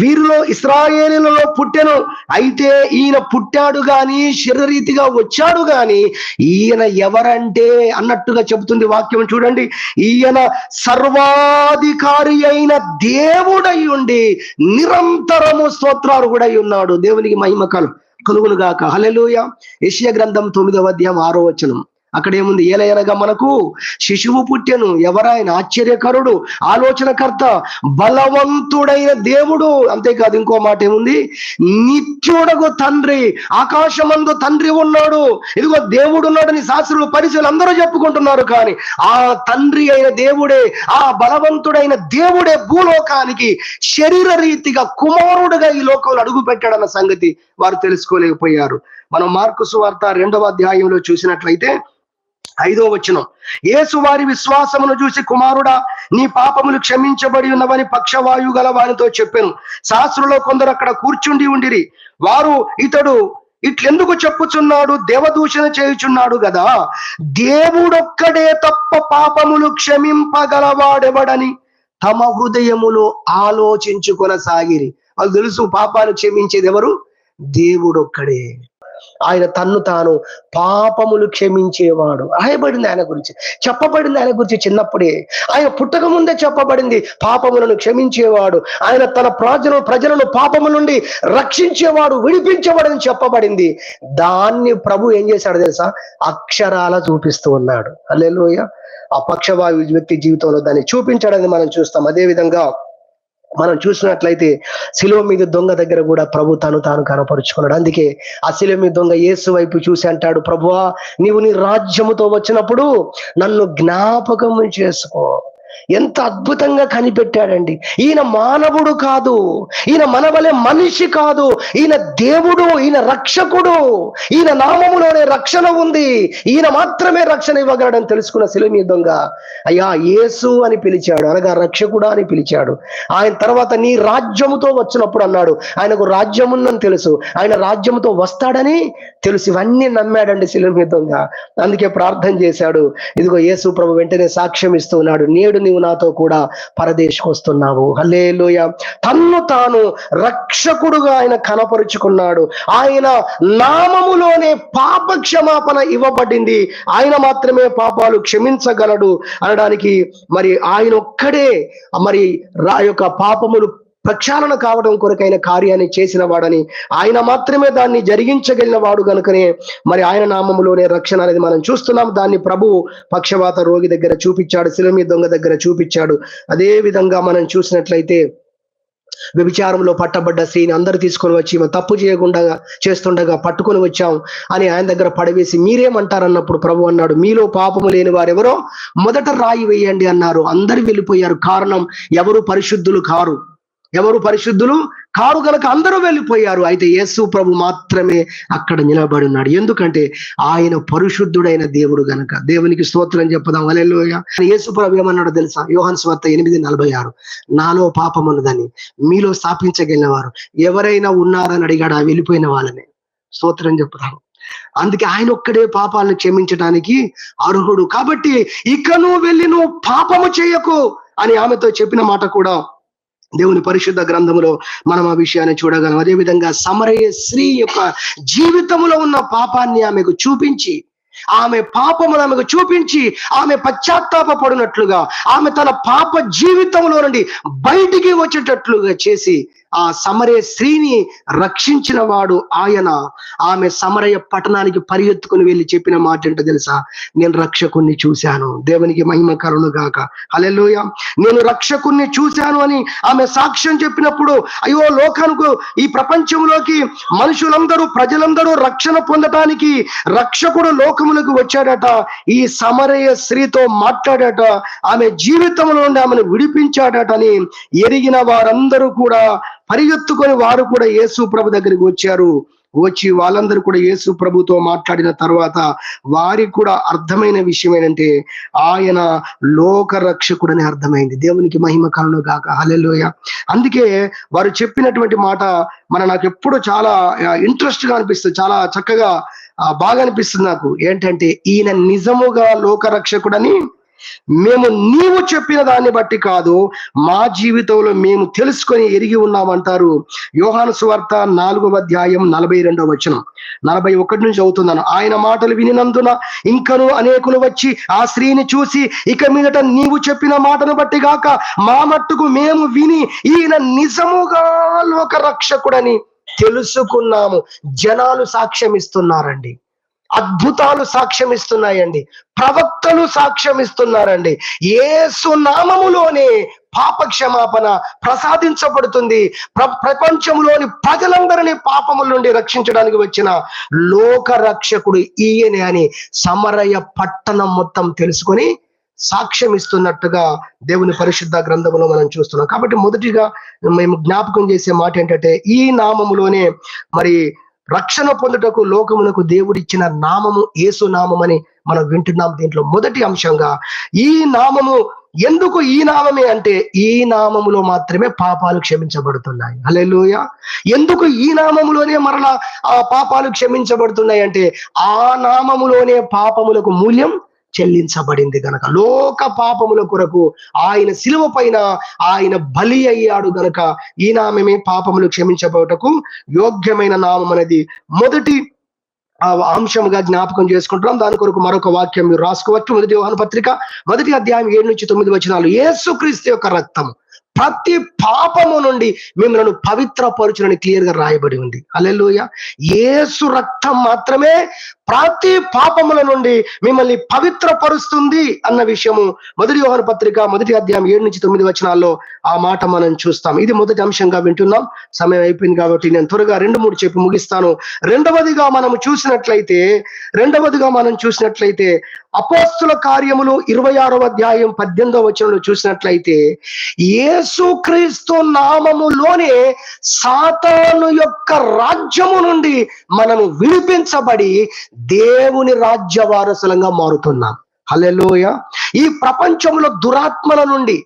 A: వీరిలో ఇశ్రాయేలులలో పుట్టెను. అయితే ఈయన పుట్టాడు గాని, శరీరరీతిగా వచ్చాడు గాని, ఈయన ఎవరంటే అన్నట్టుగా చెబుతుంది వాక్యం. చూడండి, ఈయన సర్వాధికారి అయిన దేవుడై ఉండి నిరంతరము స్తోత్రాలు కూడా ఉన్నాడు. దేవునికి మహిమ కలుగును గాక. హల్లెలూయా. యెషయా గ్రంథం 9వ అధ్యాయం 6వ వచనం. అక్కడ ఏముంది? ఏలయనగా మనకు శిశువు పుట్టెను. ఎవరాయన? ఆశ్చర్యకరుడు, ఆలోచనకర్త, బలవంతుడైన దేవుడు. అంతేకాదు, ఇంకో మాట ఏముంది? నిత్యుడగు తండ్రి. ఆకాశమందు తండ్రి ఉన్నాడు, ఇదిగో దేవుడు ఉన్నాడని శాస్త్రులు పరిశీలు అందరూ చెప్పుకుంటున్నారు. కానీ ఆ తండ్రి అయిన దేవుడే, ఆ బలవంతుడైన దేవుడే భూలోకానికి శరీర రీతిగా కుమారుడుగా ఈ లోకంలో అడుగు పెట్టాడన్న సంగతి వారు తెలుసుకోలేకపోయారు. మనం మార్కు సువార్త 2వ అధ్యాయంలో చూసినట్లయితే 5వ వచనం, యేసు వారి విశ్వాసమును చూసి, కుమారుడా, నీ పాపములు క్షమించబడి ఉన్నవని పక్షవాయు గల వారితో చెప్పాను. శాస్త్రులో కొందరు అక్కడ కూర్చుండి ఉండిరి. వారు, ఇతడు ఇట్లెందుకు చెప్పుచున్నాడు? దేవదూషణ చేయుచున్నాడు కదా. దేవుడొక్కడే తప్ప పాపములు క్షమింపగలవాడెవడని తమ హృదయములో ఆలోచించుకొనసాగిరి. వాళ్ళు తెలుసు, పాపాలు క్షమించేది ఎవరు? దేవుడొక్కడే. ఆయన తన్ను తాను పాపములు క్షమించేవాడు. రాయబడింది ఆయన గురించి, చెప్పబడింది ఆయన గురించి. చిన్నప్పుడే, ఆయన పుట్టక ముందే చెప్పబడింది, పాపములను క్షమించేవాడు. ఆయన తన ప్రజలను పాపము నుండి రక్షించేవాడు, విడిపించేవాడని చెప్పబడింది. దాన్ని ప్రభు ఏం చేశాడు తెలుసా? అక్షరాల చూపిస్తూ ఉన్నాడు. హల్లెలూయా. ఆ పక్షవాయు వ్యక్తి జీవితంలో దాన్ని చూపించడాన్ని మనం చూస్తాం. అదే విధంగా మనం చూసినట్లయితే శిలువ మీద దొంగ దగ్గర కూడా ప్రభు తాను కనపరుచుకున్నాడు. అందుకే ఆ శిలువ మీద దొంగ యేసు వైపు చూసి అంటాడు, ప్రభువా, నీవు నీ రాజ్యముతో వచ్చినప్పుడు నన్ను జ్ఞాపకం చేసుకో. ఎంత అద్భుతంగా కనిపెట్టాడండి. ఈయన మానవుడు కాదు, ఈయన మనవలే మనిషి కాదు, ఈయన దేవుడు, ఈయన రక్షకుడు, ఈయన నామములోనే రక్షణ ఉంది, ఈయన మాత్రమే రక్షణ ఇవ్వగలడని తెలుసుకున్న శిలువ మీద దొంగ అయ్యా యేసు అని పిలిచాడు, అనగా రక్షకుడా అని పిలిచాడు. ఆయన తర్వాత నీ రాజ్యముతో వచ్చినప్పుడు అన్నాడు, ఆయనకు రాజ్యం ఉందని తెలుసు, ఆయన రాజ్యముతో వస్తాడని తెలుసు. ఇవన్నీ నమ్మాడండి శిలువ మీద దొంగ. అందుకే ప్రార్థన చేశాడు. ఇదిగో యేసు ప్రభు వెంటనే సాక్ష్యం ఇస్తూ ఉన్నాడు, నేడు నీవు నాతో కూడా పరదేశకు వస్తున్నావు. హల్లెలూయా. తన్ను తాను రక్షకుడుగా ఆయన కనపరుచుకున్నాడు. ఆయన నామములోనే పాప క్షమాపణ ఇవ్వబడింది. ఆయన మాత్రమే పాపాలు క్షమించగలడు అనడానికి మరి ఆయన ఒక్కడే మరి యొక్క పాపములు ప్రక్షాళన కావడం కొరకైన కార్యాన్ని చేసిన వాడని, ఆయన మాత్రమే దాన్ని జరిగించగలిగిన వాడు కనుకనే మరి ఆయన నామములోనే రక్షణ అనేది మనం చూస్తున్నాం. దాన్ని ప్రభు పక్షవాత రోగి దగ్గర చూపించాడు, శిలువ మీద దొంగ దగ్గర చూపించాడు. అదే విధంగా మనం చూసినట్లయితే వ్యభిచారంలో పట్టబడ్డ స్త్రీని అందరు తీసుకొని వచ్చి తప్పు చేయకుండా చేస్తుండగా పట్టుకొని వచ్చాం అని ఆయన దగ్గర పడవేసి మీరేమంటారన్నప్పుడు ప్రభు అన్నాడు, మీలో పాపము లేని వారెవరో మొదట రాయి వేయండి అన్నారు. అందరు వెళ్ళిపోయారు. కారణం, ఎవరు పరిశుద్ధులు కారు, ఎవరు పరిశుద్ధులు కారు గనక అందరూ వెళ్ళిపోయారు. అయితే యేసు ప్రభు మాత్రమే అక్కడ నిలబడి ఉన్నాడు. ఎందుకంటే ఆయన పరిశుద్ధుడైన దేవుడు గనక. దేవునికి స్తోత్రం చెప్పుదాం. హల్లెలూయా. యేసు ప్రభు ఏమన్నాడో తెలుసా? యోహాను సువార్త 8:46, నాలో పాపం ఉన్నదని మీలో స్థాపించగలిగిన వారు ఎవరైనా ఉన్నారని అడిగాడు. ఆ వెళ్ళిపోయిన వాళ్ళని. స్తోత్రం చెప్పుదాం. అందుకే ఆయన ఒక్కడే పాపాలను క్షమించడానికి అర్హుడు. కాబట్టి ఇక నువ్వు వెళ్ళి నువ్వు పాపము చేయకు అని ఆమెతో చెప్పిన మాట కూడా దేవుని పరిశుద్ధ గ్రంథములో మనం ఆ విషయాన్ని చూడగలం. అదేవిధంగా సమరయ స్త్రీ యొక్క జీవితంలో ఉన్న పాపాన్ని ఆమెకు చూపించి, ఆమె పాపమును ఆమెకు చూపించి, ఆమె పశ్చాత్తాప పడినట్లుగా, ఆమె తన పాప జీవితంలో నుండి బయటికి వచ్చేటట్లుగా చేసి ఆ సమరయ స్త్రీని రక్షించిన వాడు ఆయన. ఆమె సమరయ పట్టణానికి పరిగెత్తుకుని వెళ్ళి చెప్పిన మాట ఏంటో తెలుసా? నేను రక్షకుణ్ణి చూశాను. దేవునికి మహిమ కలుగును గాక. హల్లెలూయా. నేను రక్షకుణ్ణి చూశాను అని ఆమె సాక్ష్యం చెప్పినప్పుడు, అయ్యో లోకానికి, ఈ ప్రపంచంలోకి మనుషులందరూ, ప్రజలందరూ రక్షణ పొందటానికి రక్షకుడు లోకములకు వచ్చాడట. ఈ సమరయ స్త్రీతో మాట్లాడట, ఆమె జీవితంలో నుండి ఆమెను విడిపించాడట అని ఎరిగిన వారందరూ కూడా పరిగెత్తుకొని వారు కూడా యేసు ప్రభు దగ్గరికి వచ్చారు. వచ్చి వాళ్ళందరూ కూడా యేసు ప్రభుతో మాట్లాడిన తర్వాత వారికి కూడా అర్థమైన విషయం ఏంటంటే ఆయన లోక రక్షకుడని అర్థమైంది. దేవునికి మహిమ కలుగును గాక. హల్లెలూయా. అందుకే వారు చెప్పినటువంటి మాట నాకు ఎప్పుడు చాలా ఇంట్రెస్ట్ గా అనిపిస్తుంది, చాలా చక్కగా బాగా అనిపిస్తుంది నాకు. ఏంటంటే ఈయన నిజముగా లోక రక్షకుడని మేము నీవు చెప్పిన దాన్ని బట్టి కాదు, మా జీవితంలో మేము తెలుసుకొని ఎరిగి ఉన్నామంటారు. యోహాను సువార్త 4:42 41 నుంచి చదువుతున్నాను. ఆయన మాటలు వినినందున ఇంకను అనేకులు వచ్చి ఆ స్త్రీని చూసి, ఇక మీదట నీవు చెప్పిన మాటను బట్టి గాక మా మట్టుకు మేము విని ఈయన నిజముగా లోక రక్షకుడని తెలుసుకున్నాము. జనాలు సాక్ష్యం ఇస్తున్నారండి, అద్భుతాలు సాక్ష్యం ఇస్తున్నాయండి, ప్రవక్తలు సాక్ష్యం ఇస్తున్నారండి. యేసు నామములోనే పాప క్షమాపణ ప్రసాదించబడుతుంది. ప్రపంచంలోని ప్రజలందరినీ పాపముల నుండి రక్షించడానికి వచ్చిన లోక రక్షకుడు ఈయనే అని సమరయ పట్టణం మొత్తం తెలుసుకొని సాక్ష్యం ఇస్తున్నట్టుగా దేవుని పరిశుద్ధ గ్రంథములో మనం చూస్తున్నాం. కాబట్టి మొదటిగా మేము జ్ఞాపకం చేసే మాట ఏంటంటే, ఈ నామములోనే మరి రక్షణ పొందుటకు లోకమునకు దేవుడిచ్చిన నామము యేసు నామమని మనం వింటున్నాం. దీంట్లో మొదటి అంశంగా ఈ నామము, ఎందుకు ఈ నామమే అంటే ఈ నామములో మాత్రమే పాపాలు క్షమించబడుతున్నాయి. హల్లెలూయా. ఎందుకు ఈ నామములోనే మరలా ఆ పాపాలు క్షమించబడుతున్నాయి అంటే ఆ నామములోనే పాపములకు మూల్యం చెల్లించబడింది గనక. లోక పాపముల కొరకు ఆయన శిలువ పైన ఆయన బలి అయ్యాడు గనక ఈ నామమే పాపములు క్షమించబడుటకు యోగ్యమైన నామం అనేది మొదటి అంశంగా జ్ఞాపకం చేసుకుంటున్నాం. దాని కొరకు మరొక వాక్యం మీరు రాసుకోవచ్చు. 1 యోహాను పత్రిక 1:7-9 యేసుక్రీస్తు యొక్క రక్తం ప్రతి పాపము నుండి మిమ్మల్ని పవిత్రపరచునని క్లియర్ గా రాయబడి ఉంది. హల్లెలూయా. యేసు రక్తం మాత్రమే ప్రతి పాపముల నుండి మిమ్మల్ని పవిత్రపరుస్తుంది అన్న విషయము 1 యోహాను పత్రిక 1:7-9 ఆ మాట మనం చూస్తాం. ఇది మొదటి అంశంగా వింటున్నాం. సమయం అయిపోయింది కాబట్టి నేను త్వరగా 2-3 చెప్పి ముగిస్తాను. రెండవదిగా మనం చూసినట్లయితే అపోస్తుల కార్యములు 26:18 చూసినట్లయితే యేసుక్రీస్తు నామములోనే సాతాను యొక్క రాజ్యము నుండి మనము విడిపించబడి దేవుని రాజ్య వారసులంగా మారుతున్నాం. హల్లెలూయా. ఈ ప్రపంచంలో దురాత్మల నుండి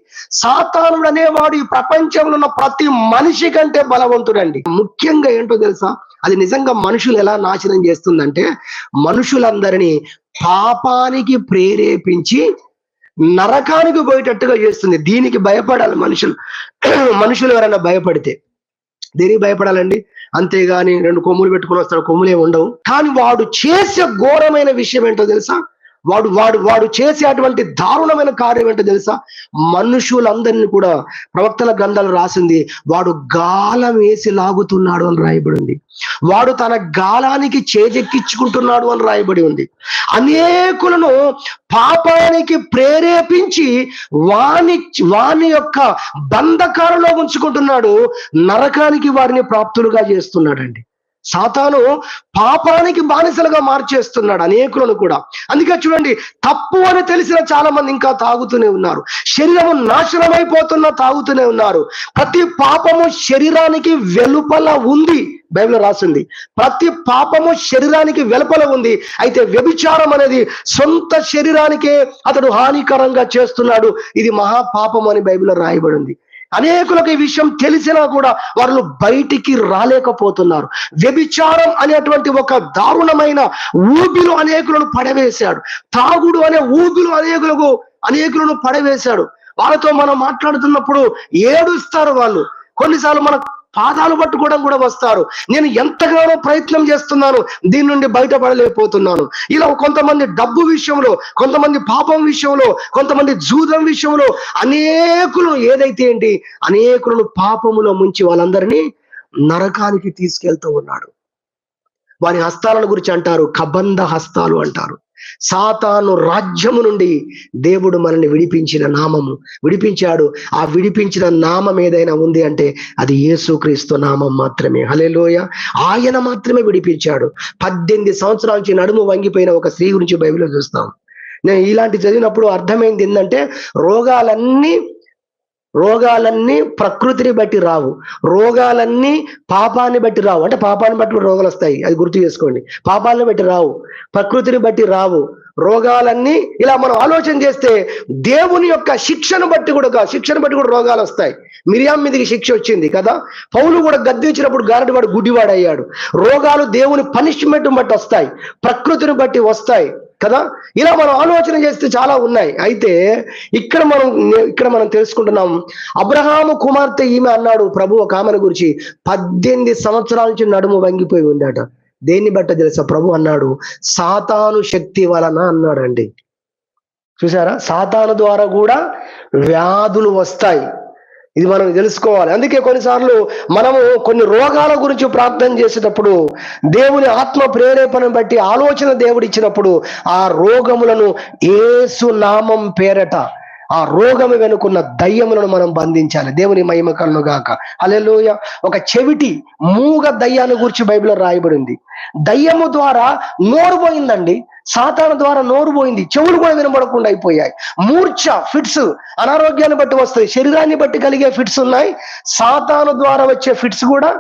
A: సాతానుడు అనేవాడు ఈ ప్రపంచంలో ఉన్న ప్రతి మనిషి కంటే బలవంతుడండి. ముఖ్యంగా ఏంటో తెలుసా? అది నిజంగా మనుషులు ఎలా నాశనం చేస్తుందంటే మనుషులందరినీ పాపానికి ప్రేరేపించి నరకానికి పోయేటట్టుగా చేస్తుంది. దీనికి భయపడాలి మనుషులు ఎవరైనా భయపడితే. దేనికి భయపడాలండి? అంతేగాని 2 కొమ్ములు పెట్టుకుని వస్తాడు, కొమ్ములే ఉండవు. కానీ వాడు చేసే ఘోరమైన విషయం ఏంటో తెలుసా? వాడు చేసే అటువంటి దారుణమైన కార్యం ఏంటో తెలుసా? మనుషులందరినీ కూడా ప్రవక్తల గ్రంథాలు రాసింది, వాడు గాలం వేసి లాగుతున్నాడు అని రాయబడి ఉంది. వాడు తన గాలానికి చేజెక్కించుకుంటున్నాడు అని రాయబడి ఉంది. అనేకులను పాపానికి ప్రేరేపించి వాని యొక్క బంధకాలలో ఉంచుకుంటున్నాడు, నరకానికి వారిని ప్రాప్తులుగా చేస్తున్నాడండి. సాతాను పాపానికి బానిసలుగా మార్చేస్తున్నాడు అనేకులను కూడా. అందుకే చూడండి, తప్పు అని తెలిసిన చాలా మంది ఇంకా తాగుతూనే ఉన్నారు. శరీరము నాశనమైపోతున్నా తాగుతూనే ఉన్నారు. ప్రతి పాపము శరీరానికి వెలుపల ఉంది, బైబిల్లో రాసింది. ప్రతి పాపము శరీరానికి వెలుపల ఉంది. అయితే వ్యభిచారం అనేది సొంత శరీరానికే అతడు హానికరంగా చేస్తున్నాడు. ఇది మహాపాపం అని బైబిల్లో రాయబడింది. అనేకులకు ఈ విషయం తెలిసినా కూడా వాళ్ళు బయటికి రాలేకపోతున్నారు. వ్యభిచారం అనేటువంటి ఒక దారుణమైన ఊబిలో అనేకులను పడవేశాడు. తాగుడు అనే ఊబిలో అనేకులను పడవేశాడు. వాళ్ళతో మనం మాట్లాడుతున్నప్పుడు ఏడుస్తారు వాళ్ళు. కొన్నిసార్లు మన పాదాలు పట్టుకోవడం కూడా వస్తారు. నేను ఎంతగానో ప్రయత్నం చేస్తున్నాను, దీని నుండి బయటపడలేకపోతున్నాను. ఇలా కొంతమంది డబ్బు విషయంలో, కొంతమంది పాపం విషయంలో, కొంతమంది జూదం విషయంలో అనేకులను పాపములో ముంచి వాళ్ళందరినీ నరకానికి తీసుకెళ్తూ ఉన్నాడు. వారి హస్తాలను గురించి అంటారు కబంధ హస్తాలు అంటారు. సాతాను రాజ్యము నుండి దేవుడు మనల్ని విడిపించాడు. ఆ విడిపించిన నామం ఏదైనా ఉంది అంటే అది యేసుక్రీస్తు నామం మాత్రమే. హల్లెలూయా. ఆయన మాత్రమే విడిపించాడు. 18 సంవత్సరాల నుంచి నడుము వంగిపోయిన ఒక స్త్రీ గురించి బైబిల్లో చూస్తాం. నేను ఇలాంటి చదివినప్పుడు అర్థమైంది ఏంటంటే, రోగాలన్నీ ప్రకృతిని బట్టి రావు, రోగాలన్నీ పాపాన్ని బట్టి రావు. అంటే పాపాన్ని బట్టి రోగాలు వస్తాయి, అది గుర్తు చేసుకోండి. పాపాలను బట్టి రావు, ప్రకృతిని బట్టి రావు రోగాలన్నీ. ఇలా మనం ఆలోచన చేస్తే దేవుని యొక్క శిక్షను బట్టి కూడా రోగాలు వస్తాయి. మిరియాం మీదకి శిక్ష వచ్చింది కదా, పౌలు కూడా గద్దించినప్పుడు గారడివాడు గుడ్డివాడయ్యాడు. రోగాలు దేవుని పనిష్మెంట్ బట్టి వస్తాయి, ప్రకృతిని బట్టి వస్తాయి కదా. ఇలా మనం ఆలోచన చేస్తే చాలా ఉన్నాయి. అయితే ఇక్కడ మనం తెలుసుకుంటున్నాం, అబ్రహాము కుమార్తె ఈమె అన్నాడు ప్రభు ఒక ఆమెను గురించి, 18 సంవత్సరాల నుంచి నడుము వంగిపోయి ఉందట. దేన్ని బట్ట తెలుసా? ప్రభు అన్నాడు సాతాను శక్తి వలన అన్నాడండి. చూసారా, సాతాను ద్వారా కూడా వ్యాధులు వస్తాయి. ఇది మనం తెలుసుకోవాలి. అందుకే కొన్నిసార్లు మనము కొన్ని రోగాల గురించి ప్రార్థన చేసేటప్పుడు దేవుని ఆత్మ ప్రేరేపణను బట్టి ఆలోచన దేవుడు ఇచ్చినప్పుడు ఆ రోగములను యేసు నామం పేరట, ఆ రోగము వెనుకున్న దయ్యములను మనం బంధించాలి. దేవుని మహిమ కలుగును గాక. హల్లెలూయా. ఒక చెవిటి మూగ దయ్యాన్ని గురించి బైబిల్లో రాయబడింది. దయ్యము ద్వారా నోరు పోయిందండి, సాతాను ద్వారా నోరు పోయింది, చెవులు కూడా వినబడకుండా అయిపోయాయి. మూర్ఛ, ఫిట్స్, అనారోగ్యాన్ని బట్టి వస్తాయి, శరీరాన్ని బట్టి కలిగే ఫిట్స్ ఉన్నాయి, సాతాను ద్వారా వచ్చే ఫిట్స్ కూడా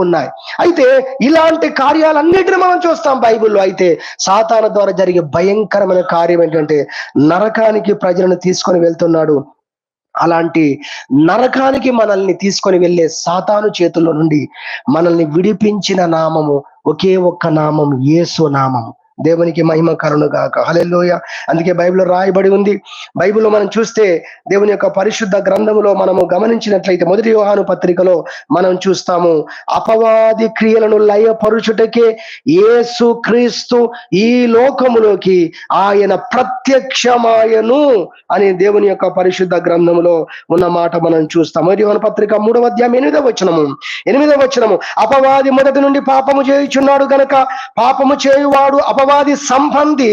A: ఉన్నాయి. అయితే ఇలాంటి కార్యాలన్నిటిని మనం చూస్తాం బైబిల్లో. అయితే సాతాను ద్వారా జరిగే భయంకరమైన కార్యం ఏంటంటే నరకానికి ప్రజలను తీసుకొని వెళ్తున్నాడు. అలాంటి నరకానికి మనల్ని తీసుకొని వెళ్ళే సాతాను చేతుల్లో నుండి మనల్ని విడిపించిన నామము ఒకే ఒక్క నామం, యేసు నామము. దేవునికి మహిమ కలుగును గాక. హల్లెలూయా. అందుకే బైబిల్లో రాయబడి ఉంది. బైబిల్లో మనం చూస్తే దేవుని యొక్క పరిశుద్ధ గ్రంథములో మనము గమనించినట్లయితే 1 యోహాను పత్రికలో మనం చూస్తాము, అపవాది క్రియలను లయపరుచుటకే యేసు క్రీస్తు ఈ లోకములోకి ఆయన ప్రత్యక్షమాయను అని దేవుని యొక్క పరిశుద్ధ గ్రంథములో ఉన్న మాట మనం చూస్తాం. 1 యోహాను పత్రిక 3వ అధ్యాయం 8వ వచనము, అపవాది మొదటి నుండి పాపము చేయుచున్నాడు గనక పాపము చేయువాడు అపవాది సంబంధి,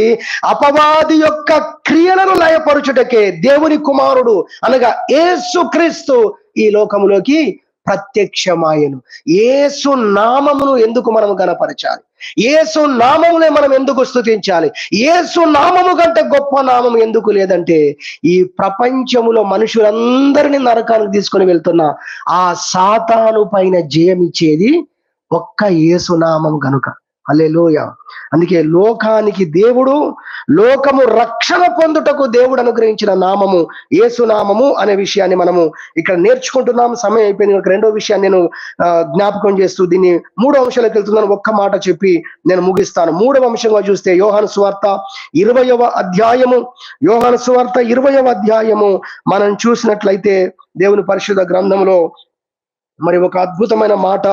A: అపవాది యొక్క క్రియలను లయపరుచుటకే దేవుని కుమారుడు అనగా యేసు క్రీస్తు ఈ లోకములోకి ప్రత్యక్షమాయను. యేసు నామమును ఎందుకు మనం గణపరచాలి? యేసు నామమునే మనం ఎందుకు స్తుతించాలి? యేసు నామము కంటే గొప్ప నామం ఎందుకు లేదంటే, ఈ ప్రపంచములో మనుషులందరినీ నరకానికి తీసుకొని వెళ్తున్న ఆ సాతాను పైన జయమిచ్చేది ఒక్క యేసు నామం గనుక. హల్లెలూయా. అందుకే లోకము రక్షణ పొందుటకు దేవుడు అనుగ్రహించిన నామము యేసు నామము అనే విషయాన్ని మనము ఇక్కడ నేర్చుకుంటున్నాం. సమయం అయిపోయింది. రెండో విషయాన్ని నేను జ్ఞాపకం చేస్తూ దీన్ని 3వ అంశాలకు వెళ్తున్నాను. ఒక్క మాట చెప్పి నేను ముగిస్తాను. 3వ అంశంగా చూస్తే యోహాను సువార్త 20వ అధ్యాయము మనం చూసినట్లయితే దేవుని పరిశుద్ధ గ్రంథంలో మరి ఒక అద్భుతమైన మాట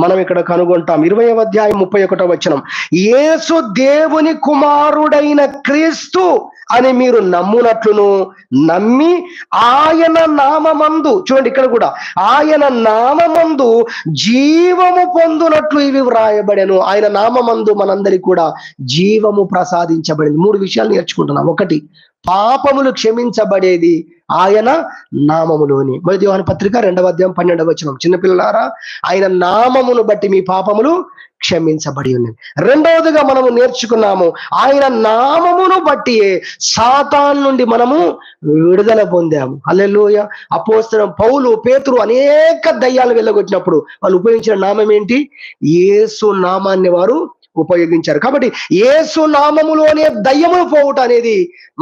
A: మనం ఇక్కడ కనుగొంటాం. 20వ అధ్యాయం 31వ వచనం, యేసు దేవుని కుమారుడైన క్రీస్తు అని మీరు నమ్మునట్లును నమ్మి ఆయన నామమందు, చూడండి ఇక్కడ కూడా, ఆయన నామమందు జీవము పొందునట్లు ఇవి వ్రాయబడెను. ఆయన నామమందు మనందరికి కూడా జీవము ప్రసాదించబడింది. 3 విషయాలు నేర్చుకుంటున్నాం. 1, పాపములు క్షమించబడేది ఆయన నామములోని. మొదటి యోహాను పత్రిక 2వ అధ్యాయం 12వ వచనం, చిన్నపిల్లలారా ఆయన నామమును బట్టి మీ పాపములు క్షమించబడి ఉన్నది. రెండవదిగా మనము నేర్చుకున్నాము, ఆయన నామమును బట్టి సాతాను నుండి మనము విడుదల పొందాము. హల్లెలూయా. అపోస్తలుడైన పౌలు, పేతురు అనేక దయ్యాలు వెళ్ళగొట్టినప్పుడు వాళ్ళు ఉపయోగించిన నామం ఏంటి? యేసు నామాన్ని వారు ఉపయోగించారు. కాబట్టి యేసు నామములోనే దయ్యములు పోవుట అనేది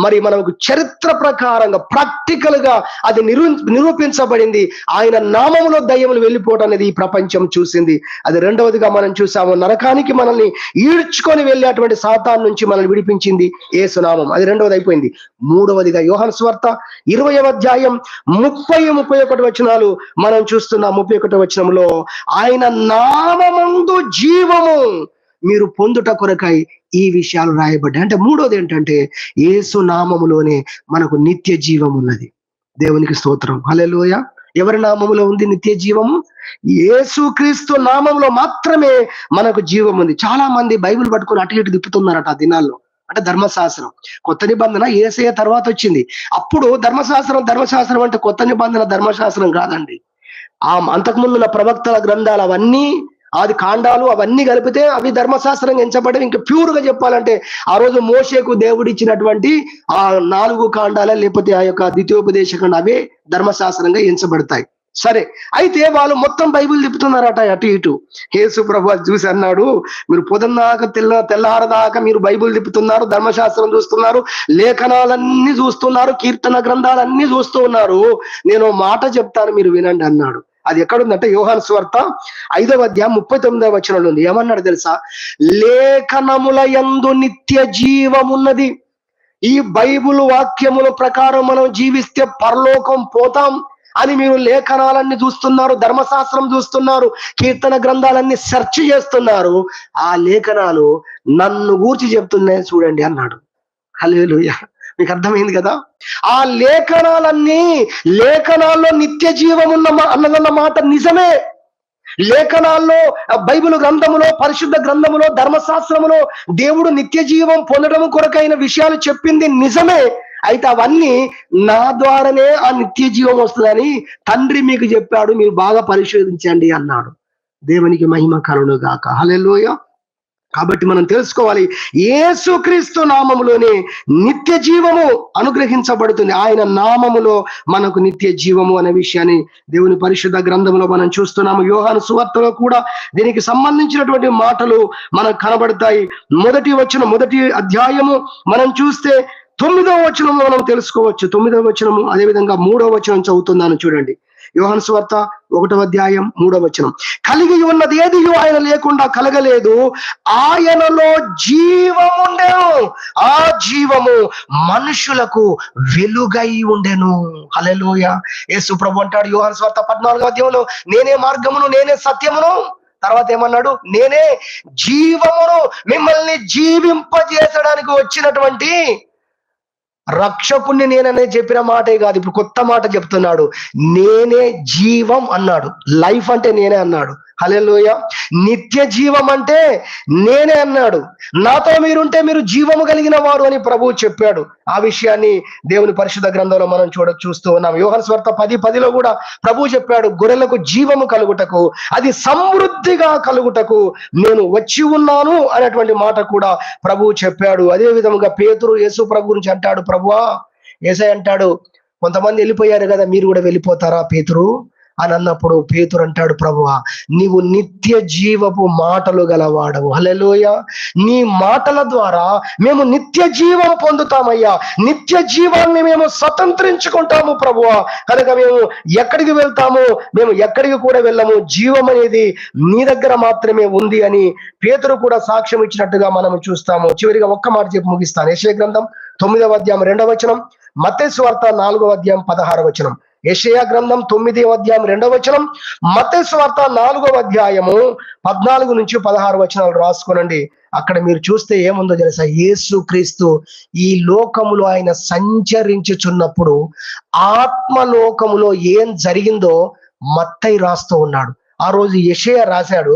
A: మరి మనకు చరిత్ర ప్రకారంగా ప్రాక్టికల్ గా అది నిరూపించబడింది. ఆయన నామములో దయ్యములు వెళ్ళిపోవటం అనేది ఈ ప్రపంచం చూసింది. అది రెండవదిగా మనం చూసాము, నరకానికి మనల్ని ఈడ్చుకొని వెళ్ళేటువంటి సాతాను నుంచి మనల్ని విడిపించింది యేసు నామం. అది రెండవది అయిపోయింది. మూడవదిగా యోహాను సువార్త 20వ అధ్యాయం 30-31 వచనాలు మనం చూస్తున్నాం. 31వ వచనంలో ఆయన నామమందు జీవము మీరు పొందుట కొరకై ఈ విషయాలు రాయబడ్డాయి. అంటే మూడోది ఏంటంటే యేసు నామములోనే మనకు నిత్య జీవం ఉన్నది. దేవునికి స్తోత్రం. హల్లెలూయా. ఎవరి నామములో ఉంది నిత్య జీవము? యేసుక్రీస్తు నామములో మాత్రమే మనకు జీవం ఉంది. చాలా మంది బైబిల్ పట్టుకొని అటు ఇటు తిప్పుతున్నారట ఆ దినాల్లో. అంటే ధర్మశాస్త్రం, కొత్త నిబంధన యేసయ్య తర్వాత వచ్చింది. అప్పుడు ధర్మశాస్త్రం అంటే కొత్త నిబంధన ధర్మశాస్త్రం కాదండి. అంతకుముందు ఉన్న ప్రవక్తల గ్రంథాలు అవన్నీ, ఆది కాండాలు అవన్నీ కలిపితే అవి ధర్మశాస్త్రంగా ఎంచబడేవి. ఇంకా ప్యూర్ గా చెప్పాలంటే ఆ రోజు మోషేకు దేవుడు ఇచ్చినటువంటి ఆ 4 కాండాలే, లేకపోతే ఆ యొక్క ద్వితీయోపదేశకాండ, అవే ధర్మశాస్త్రంగా ఎంచబడతాయి. సరే, అయితే వాళ్ళు మొత్తం బైబిల్ తిప్పుతున్నారట అటు ఇటు. యేసు ప్రభు చూసి అన్నాడు, మీరు పొద్దున్నాక తెల్లారదాకా మీరు బైబిల్ తిప్పుతున్నారు, ధర్మశాస్త్రం చూస్తున్నారు, లేఖనాలన్నీ చూస్తున్నారు, కీర్తన గ్రంథాలన్నీ చూస్తూ ఉన్నారు, నేను మాట చెప్తాను మీరు వినండి అన్నాడు. అది ఎక్కడుందంటే యోహాను సువార్త 5వ అధ్యాయం 39వ వచనంలో ఉంది. ఏమన్నాడు తెలుసా? లేఖనముల యందు నిత్య జీవమున్నది. ఈ బైబిల్ వాక్యముల ప్రకారం మనం జీవిస్తే పరలోకం పోతాం అని మీరు లేఖనాలన్నీ చూస్తున్నారు, ధర్మశాస్త్రం చూస్తున్నారు, కీర్తన గ్రంథాలన్నీ సెర్చ్ చేస్తున్నారు, ఆ లేఖనాలు నన్ను గూర్చి చెప్తున్నాయి చూడండి అన్నాడు. హల్లెలూయా. మీకు అర్థమైంది కదా? ఆ లేఖనాల్లో నిత్య జీవం అన్నదన్న మాట నిజమే. లేఖనాల్లో, బైబిల్ గ్రంథములో, పరిశుద్ధ గ్రంథములో, ధర్మశాస్త్రములో దేవుడు నిత్య జీవం పొందడం కొరకైన విషయాలు చెప్పింది నిజమే. అయితే అవన్నీ నా ద్వారానే ఆ నిత్య జీవం వస్తుందని తండ్రి మీకు చెప్పాడు, మీరు బాగా పరిశోధించండి అన్నాడు. దేవునికి మహిమ కలుగును గాక. హల్లెలూయా. కాబట్టి మనం తెలుసుకోవాలి, యేసుక్రీస్తు నామములోనే నిత్య జీవము అనుగ్రహించబడుతుంది. ఆయన నామములో మనకు నిత్య జీవము అనే విషయాన్ని దేవుని పరిశుద్ధ గ్రంథంలో మనం చూస్తున్నాము. యోహాను సువార్తలో కూడా దీనికి సంబంధించినటువంటి మాటలు మనకు కనబడతాయి. మొదటి అధ్యాయము మనం చూస్తే 9వ వచనం మనం తెలుసుకోవచ్చు. 9వ వచనము, అదేవిధంగా 3వ వచనం చదువుతున్నాను చూడండి. యోహాను సువార్త 1వ అధ్యాయం 3వ వచనం. కలిగి ఉన్నది ఏది ఆయన లేకుండా కలగలేదు, ఆయనలో జీవముండెను, ఆ జీవము మనుషులకు వెలుగై ఉండెను. హల్లెలూయా. యేసు ప్రభు అంటాడు యోహాను సువార్త 14వ అధ్యాయంలో, నేనే మార్గమును, నేనే సత్యమును, తర్వాత ఏమన్నాడు? నేనే జీవమును. మిమ్మల్ని జీవింపజేసడానికి వచ్చినటువంటి రక్షకుణ్ణి నేననే చెప్పిన మాటే కాదు, ఇప్పుడు కొత్త మాట చెప్తున్నాడు. నేనే జీవం అన్నాడు. లైఫ్ అంటే నేనే అన్నాడు. హల్లెలూయా. నిత్య జీవం అంటే నేనే అన్నాడు. నాతో మీరుంటే మీరు జీవము కలిగిన వారు అని ప్రభువు చెప్పాడు. ఆ విషయాన్ని దేవుని పరిశుద్ధ గ్రంథంలో మనం చూస్తూ ఉన్నాం. యోహాను సువార్త 10:10లో కూడా ప్రభువు చెప్పాడు, గొర్రెలకు జీవము కలుగుటకు, అది సమృద్ధిగా కలుగుటకు నేను వచ్చి ఉన్నాను అనేటువంటి మాట కూడా ప్రభువు చెప్పాడు. అదే విధంగా పేతురు యేసు ప్రభు గురించి అంటాడు, ప్రభువా, యేసయ్య అంటాడు, కొంతమంది వెళ్ళిపోయారు కదా, మీరు కూడా వెళ్ళిపోతారా పేతురు అని అన్నప్పుడు పేతురు అంటాడు, ప్రభువా, నీవు నిత్య జీవపు మాటలు గలవాడవు. హల్లెలూయా. నీ మాటల ద్వారా మేము నిత్య జీవం పొందుతామయ్యా, నిత్య జీవాన్ని మేము స్వతంత్రించుకుంటాము ప్రభువా. కనుక మేము ఎక్కడికి వెళ్తాము? మేము ఎక్కడికి కూడా వెళ్ళము, జీవం అనేది నీ దగ్గర మాత్రమే ఉంది అని పేతురు కూడా సాక్ష్యం ఇచ్చినట్టుగా మనం చూస్తాము. చివరిగా ఒక్క మాట చెప్పి ముగిస్తాను. యెషయా గ్రంథం 9వ అధ్యాయం 2వ వచనం, మత్తయి సువార్త 4వ అధ్యాయం 16వ వచనం. యెషయా గ్రంథం 9వ అధ్యాయం 2వ వచనం, మత్తయి సువార్త 4వ అధ్యాయము 14 నుంచి 16 వచనాలు రాసుకోనండి. అక్కడ మీరు చూస్తే ఏముందో తెలుసా? యేసుక్రీస్తు ఈ లోకములో ఆయన సంచరించుచున్నప్పుడు ఆత్మలోకములో ఏం జరిగిందో మత్తయి రాస్తూ ఉన్నాడు. ఆ రోజు యెషయా రాశాడు,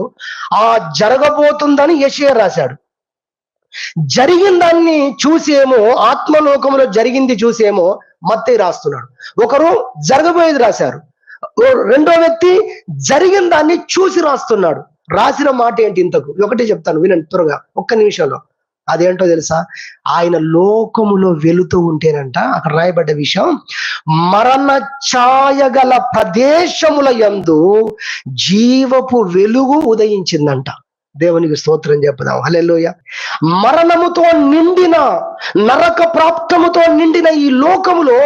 A: ఆ జరగబోతుందని యెషయా రాశాడు. జరిగిన దాన్ని చూసేమో, ఆత్మలోకంలో జరిగింది చూసేమో మత్తయి రాస్తున్నాడు. ఒకరు జరగబోయేది రాశారు, రెండో వ్యక్తి జరిగిన దాన్ని చూసి రాస్తున్నాడు. రాసిన మాట ఏంటి? ఇంతకు ఒకటే చెప్తాను, వినండి త్వరగా, ఒక్క నిమిషంలో. అదేంటో తెలుసా? ఆయన లోకములో వెళుతూ ఉంటేనంట, అక్కడ రాయబడ్డ విషయం, మరణ ఛాయగల ప్రదేశముల యందు జీవపు వెలుగు ఉదయించిందంట. దేవునికి స్తోత్రం చెప్పుదాం. హల్లెలూయా. మరణముతో నిండిన, నరక ప్రాప్తముతో నిండిన ఈ లోకములో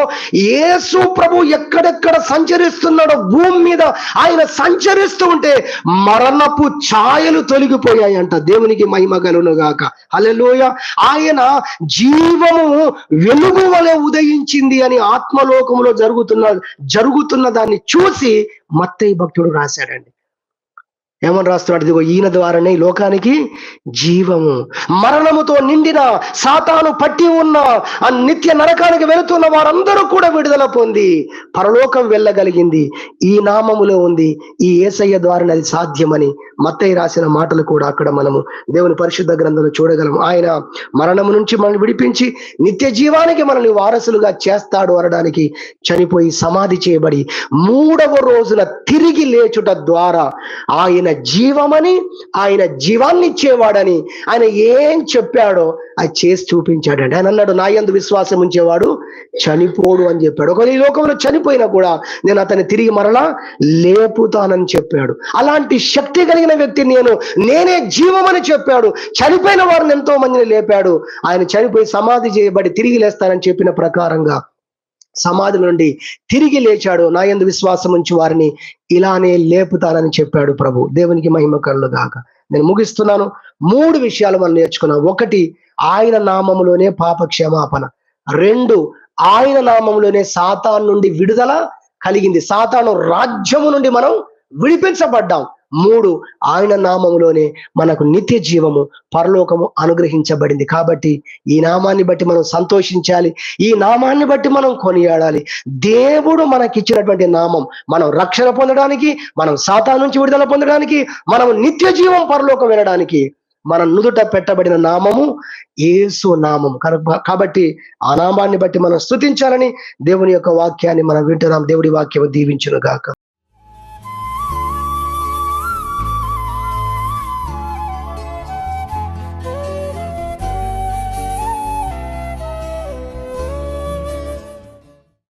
A: యేసు ప్రభు ఎక్కడెక్కడ సంచరిస్తున్నాడో భూమి మీద ఆయన సంచరిస్తూ ఉంటే మరణపు ఛాయలు తొలగిపోయాయంట. దేవునికి మహిమ కలుగును గాక. హల్లెలూయా. ఆయన జీవము వెలుగు వలె ఉదయించింది అని ఆత్మలోకములో జరుగుతున్న దాన్ని చూసి మత్తయి భక్తుడు రాశాడండి. ఏమని రాస్తున్నాడు? ఇదిగో ఈయన ద్వారానే లోకానికి జీవము, మరణముతో నిండిన, సాతాను పట్టి ఉన్న ఆ నిత్య నరకానికి వెళుతున్న వారందరూ కూడా విడుదల పొంది పరలోకం వెళ్ళగలిగింది ఈ నామములో ఉంది. ఈ యేసయ్య ద్వారా అది సాధ్యమని మత్తయి రాసిన మాటలు కూడా అక్కడ మనము దేవుని పరిశుద్ధ గ్రంథంలో చూడగలం. ఆయన మరణము నుంచి మనల్ని విడిపించి నిత్య జీవానికి మనల్ని వారసులుగా చేస్తాడు అనడానికి చనిపోయి సమాధి చేయబడి 3వ రోజున తిరిగి లేచుట ద్వారా ఆయన జీవమని, ఆయన జీవాన్ని ఇచ్చేవాడని ఆయన ఏం చెప్పాడో అది చేసి చూపించాడండి. ఆయన అన్నాడు, నా యందు విశ్వాసం ఉంచేవాడు చనిపోడు అని చెప్పాడు. ఒకవేళ ఈ లోకంలో చనిపోయినా కూడా నేను అతన్ని తిరిగి మరలా లేపుతానని చెప్పాడు. అలాంటి శక్తి కలిగిన వ్యక్తి నేనే జీవమని చెప్పాడు. చనిపోయిన వారిని ఎంతో మందిని లేపాడు. ఆయన చనిపోయి సమాధి చేయబడి తిరిగి లేస్తానని చెప్పిన ప్రకారంగా సమాధి నుండి తిరిగి లేచాడు. నా యందు విశ్వాసం ఉంచి వారిని ఇలానే లేపుతానని చెప్పాడు ప్రభు. దేవునికి మహిమ కలుగును గాక. నేను ముగిస్తున్నాను. 3 విషయాలు మనం నేర్చుకున్నాం. 1, ఆయన నామములోనే పాప క్షమాపణ. 2, ఆయన నామములోనే సాతాను నుండి విడుదల కలిగింది. సాతాను రాజ్యము నుండి మనం విడిపించబడ్డాం. 3, ఆయన నామములోనే మనకు నిత్య జీవము, పరలోకము అనుగ్రహించబడింది. కాబట్టి ఈ నామాన్ని బట్టి మనం సంతోషించాలి. ఈ నామాన్ని బట్టి మనం కొనియాడాలి. దేవుడు మనకిచ్చినటువంటి నామం మనం రక్షణ పొందడానికి, మనం సాతాను నుంచి విడుదల పొందడానికి, మనం నిత్య జీవం పరలోకం వెళ్ళడానికి మన నుదుట పెట్టబడిన నామము యేసు నామము. కాబట్టి ఆ నామాన్ని బట్టి మనం స్తుతించాలని దేవుని యొక్క వాక్యాన్ని మనం వింటున్నాం. దేవుడి వాక్యం దీవించును గాక.